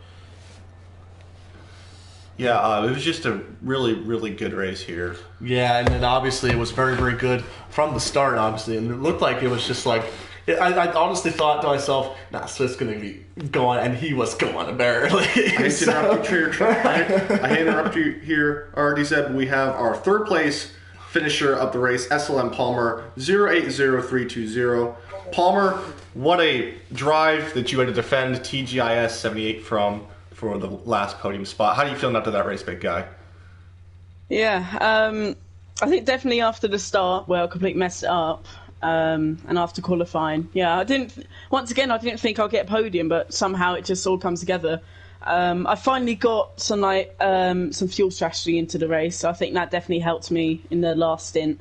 B: Yeah, it was just a really, really good race here.
A: Yeah, and then obviously it was very, very good from the start, obviously. And it looked like it was just like... I honestly thought to myself, nah, Swift's going to be going, and he was going barely.
C: I hate to interrupt you here. I already said we have our 3rd place finisher of the race, SLM Palmer, 080320.
B: Palmer, what a drive that you had to defend TGIS 78 from for the last podium spot. How do you feel after that race, big guy?
D: Yeah, I think definitely after the start, where I completely messed it up, and after qualifying. Yeah, once again, I didn't think I'd get a podium, but somehow it just all comes together. I finally got some some fuel strategy into the race, so I think that definitely helped me in the last stint.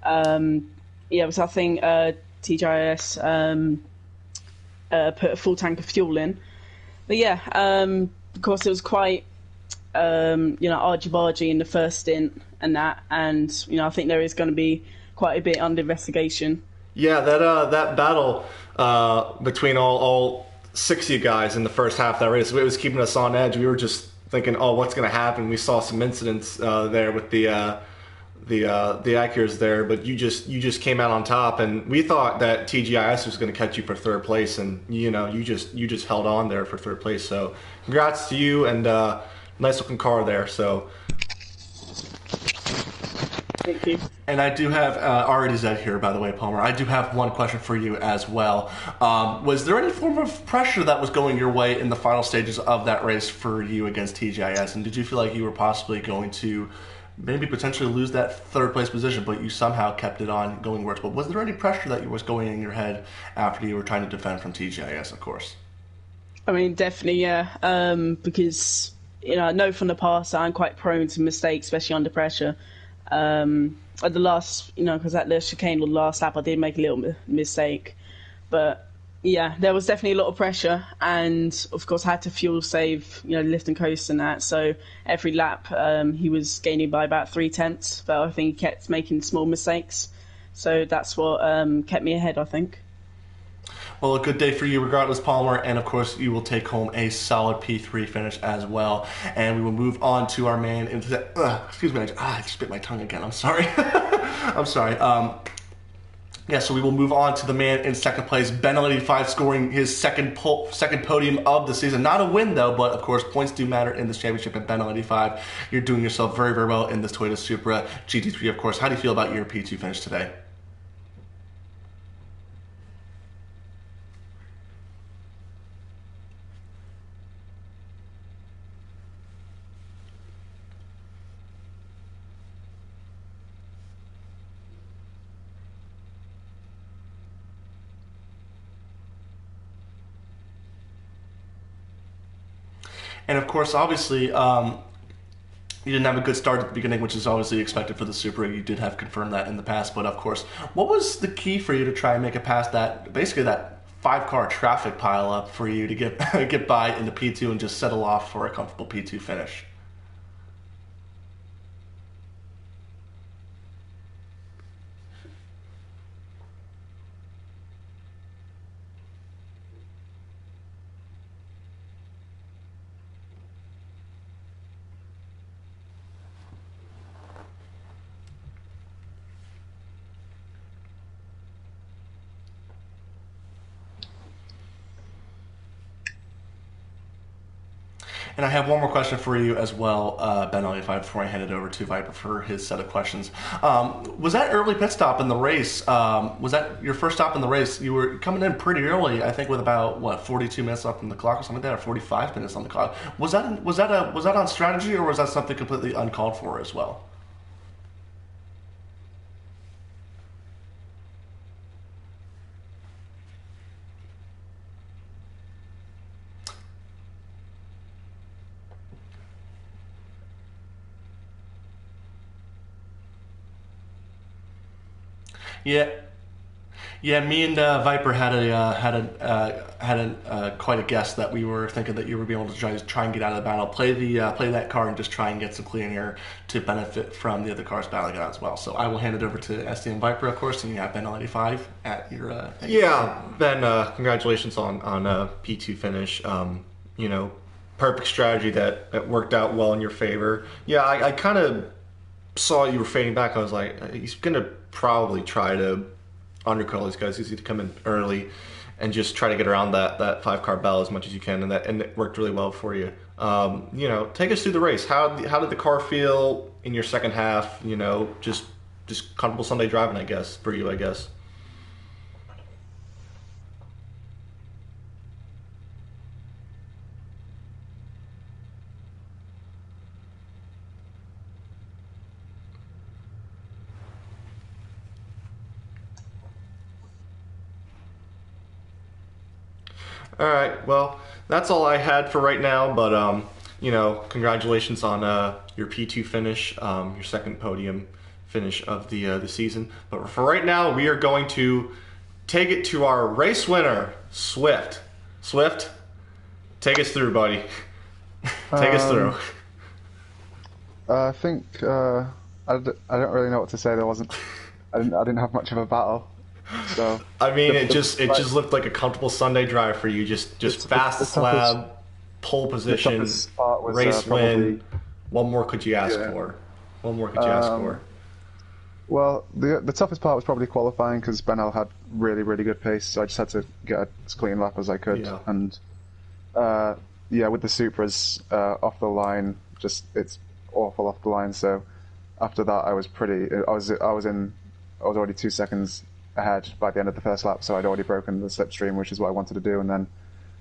D: Because I think TGIS put a full tank of fuel in. But yeah, of course it was quite argy-bargy in the first stint and that, and I think there is going to be quite a bit under investigation.
B: Yeah, that battle between all 6 of you guys in the first half of that race, it was keeping us on edge. We were just thinking, oh, what's going to happen? We saw some incidents there with the Acuras there, but you just came out on top, and we thought that TGIS was going to catch you for third place, and you just held on there for third place. So congrats to you, and nice looking car there. So.
D: Thank you.
A: And I do have already Zed here, by the way, Palmer. I do have one question for you as well. Was there any form of pressure that was going your way in the final stages of that race for you against TGIS? And did you feel like you were possibly going to maybe potentially lose that third place position, but you somehow kept it on going worse? But was there any pressure that was going in your head after you were trying to defend from TGIS, of course?
D: I mean, definitely, yeah. Because I know from the past I'm quite prone to mistakes, especially under pressure. At the last, because at the chicane or the last lap, I did make a little mistake. But yeah, there was definitely a lot of pressure, and of course, I had to fuel save, lift and coast and that. So every lap, he was gaining by about 0.3, but I think he kept making small mistakes. So that's what kept me ahead, I think.
A: Well, a good day for you regardless, Palmer, and of course you will take home a solid P3 finish as well. And we will move on to our man into the, excuse me, I just bit my tongue again, I'm sorry. I'm sorry. So we will move on to the man in second place, Ben85, scoring his second podium of the season. Not a win though, but of course points do matter in this championship. At Ben85, you're doing yourself very, very well in this Toyota Supra GT3, of course. How do you feel about your P2 finish today? And of course, obviously, you didn't have a good start at the beginning, which is obviously expected for the Supra. You did have confirmed that in the past. But of course, what was the key for you to try and make it past that, basically that 5-car traffic pileup for you to get by into P2 and just settle off for a comfortable P2 finish? And I have one more question for you as well, Ben95, before I hand it over to Viper for his set of questions. Was that early pit stop in the race, was that your first stop in the race? You were coming in pretty early, I think with about, 42 minutes left on the clock or something like that, or 45 minutes on the clock. Was that on strategy, or was that something completely uncalled for as well? Yeah, yeah. Me and Viper had quite a guess that we were thinking that you would be able to try and get out of the battle, play that car, and just try and get some clean air to benefit from the other cars battling out as well. So I will hand it over to SDM Viper, of course, and you have Ben95 at your.
B: Ben, congratulations on P2 finish. Perfect strategy that worked out well in your favor. Yeah, I kind of saw you were fading back. I was like, he's gonna probably try to undercut all these guys. He's going to come in early and just try to get around that 5-car battle as much as you can, and it worked really well for you. Take us through the race. How did the car feel in your second half? Just comfortable Sunday driving, I guess, for you, I guess. All right. Well, that's all I had for right now. But congratulations on your P2 finish, your second podium finish of the season. But for right now, we are going to take it to our race winner, Swift. Swift, take us through, buddy. Take us through.
E: I think I don't really know what to say. I didn't have much of a battle. So
B: I mean, it just looked like a comfortable Sunday drive for you. Just fast slab, pole position, race win. What more could you ask for? What more could you ask for?
E: Well, the toughest part was probably qualifying because Benel had really good pace. So I just had to get as clean lap as I could.
B: Yeah.
E: And with the Supras off the line, it's awful off the line. So after that, I was already 2 seconds ahead by the end of the first lap, so I'd already broken the slipstream, which is what I wanted to do, and then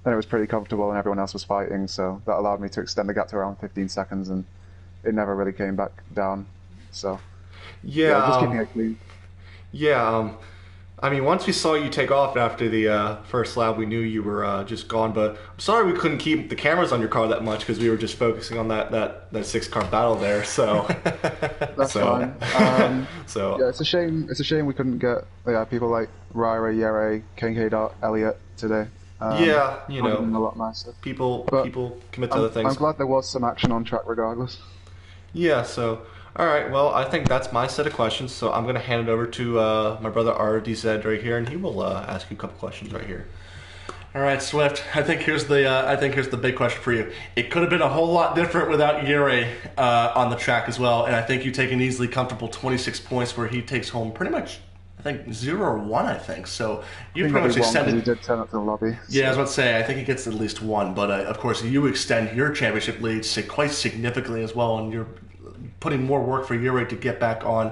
E: it was pretty comfortable and everyone else was fighting, so that allowed me to extend the gap to around 15 seconds, and it never really came back down. So just keeping it clean.
B: I mean, once we saw you take off after the first lap, we knew you were just gone. But I'm sorry we couldn't keep the cameras on your car that much because we were just focusing on that 6-car battle there. So
E: that's fine. It's a shame. It's a shame we couldn't get people like Ryra, Yere, KK, Elliott today.
B: A
E: lot nicer.
B: People commit to other things.
E: I'm glad there was some action on track regardless.
B: Yeah. So. All right, well, I think that's my set of questions, so I'm going to hand it over to my brother RDZ right here, and he will ask you a couple questions right here.
A: All right, Swift. I think here's the big question for you. It could have been a whole lot different without Yere on the track as well, and I think you take an easily comfortable 26 points, where he takes home pretty much, I think 0 or 1. I think so. You pretty much extended.
E: He did turn up to the lobby.
A: Yeah, I was about to say. I think he gets at least 1, but of course you extend your championship lead quite significantly as well, and you're putting more work for Yuri to get back on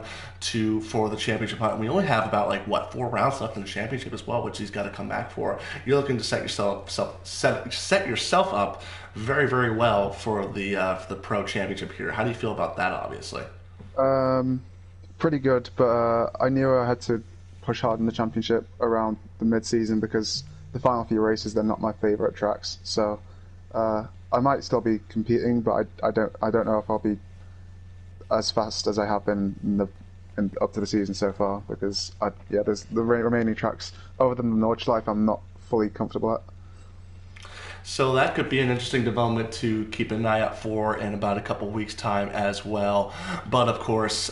A: for the championship hunt. And we only have about 4 rounds left in the championship as well, which he's got to come back for. You're looking to set yourself up very well for the pro championship here. How do you feel about that? Obviously,
E: pretty good, but I knew I had to push hard in the championship around the mid-season because the final few races, they're not my favorite tracks. So I might still be competing, but I don't know if I'll be as fast as I have been up to the season so far, because there's the remaining tracks other than the Nordschleife I'm not fully comfortable at.
A: So that could be an interesting development to keep an eye out for in about a couple weeks' time as well. But of course,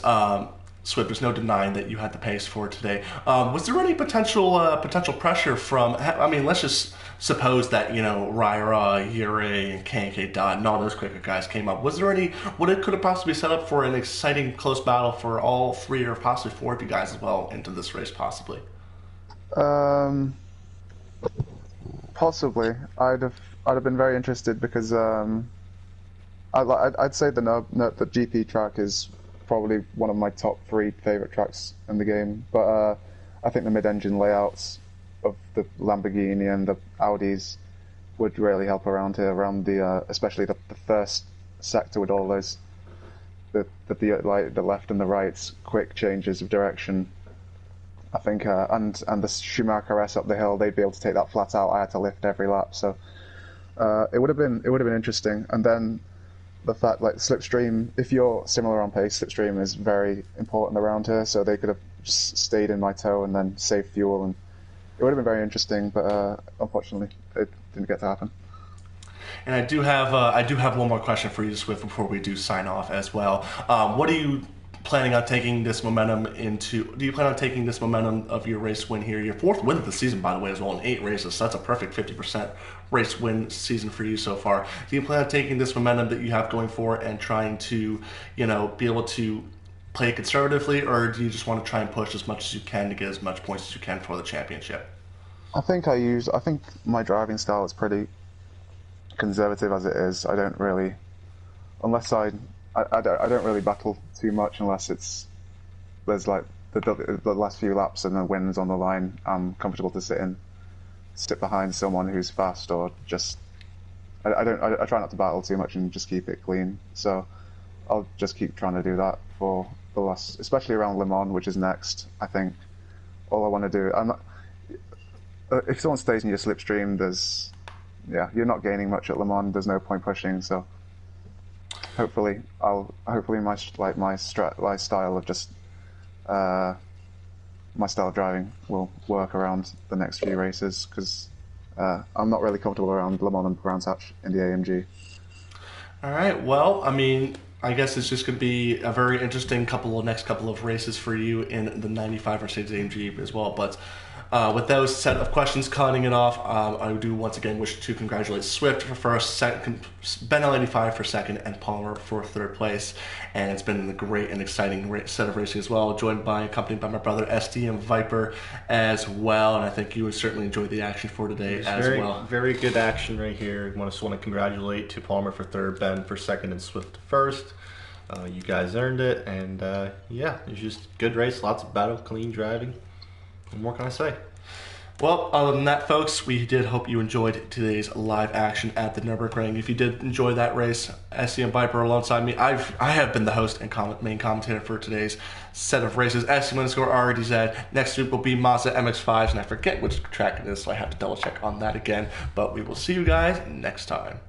A: Swift, there's no denying that you had the pace for today. Was there any potential pressure from? I mean, let's just suppose that Ryra, Yuri, and KK Dot and all those quicker guys came up. Was there any? What it could have possibly set up for an exciting close battle for all 3 or possibly 4 of you guys as well into this race, possibly?
E: Possibly. I'd have been very interested because I'd say the GP track is probably one of my top 3 favorite tracks in the game, but I think the mid-engine layouts of the Lamborghini and the Audis would really help around here, especially the first sector with all those the left and the right quick changes of direction. I think and the Schumacher S up the hill, they'd be able to take that flat out. I had to lift every lap, so it would have been interesting. And then the fact slipstream, if you're similar on pace, slipstream is very important around here, so they could have just stayed in my toe and then saved fuel, and it would have been very interesting, but unfortunately it didn't get to happen.
A: And I do have one more question for you, Swift, before we do sign off as well. What are you planning on taking this momentum into? Do you plan on taking this momentum of your race win here? Your 4th win of the season, by the way, as well, in 8 races. So that's a perfect 50% race win season for you so far. Do you plan on taking this momentum that you have going forward and trying to, be able to play conservatively, or do you just want to try and push as much as you can to get as much points as you can for the championship?
E: I think my driving style is pretty conservative as it is. I don't really, unless I don't really battle too much unless there's the last few laps and the wins on the line. I'm comfortable to sit behind someone who's fast, or just I try not to battle too much and just keep it clean. So I'll just keep trying to do that for the last, especially around Le Mans, which is next. I think all I want to do. if someone stays in your slipstream, you're not gaining much at Le Mans. There's no point pushing. So hopefully my style of just my style of driving will work around the next few races, because I'm not really comfortable around Le Mans and Brands Hatch in the AMG.
A: All right. Well, I mean, I guess it's just going to be a very interesting next couple of races for you in the 95 Mercedes AMG as well. But with those set of questions cutting it off, I do once again wish to congratulate Swift for first, Ben L85 for second, and Palmer for third place. And it's been a great and exciting set of racing as well, accompanied by my brother SDM Viper as well. And I think you would certainly enjoy the action for today well.
B: Very good action right here. I just want to congratulate to Palmer for third, Ben for second, and Swift first. You guys earned it, and yeah, it was just a good race, lots of battle, clean driving. What more can I say?
A: Well, other than that, folks, we did hope you enjoyed today's live action at the Nurburgring. If you did enjoy that race, SCM Viper alongside me, I have been the host and main commentator for today's set of races. SCM_RDZ. Next week will be Mazda MX-5s, and I forget which track it is, so I have to double check on that again. But we will see you guys next time.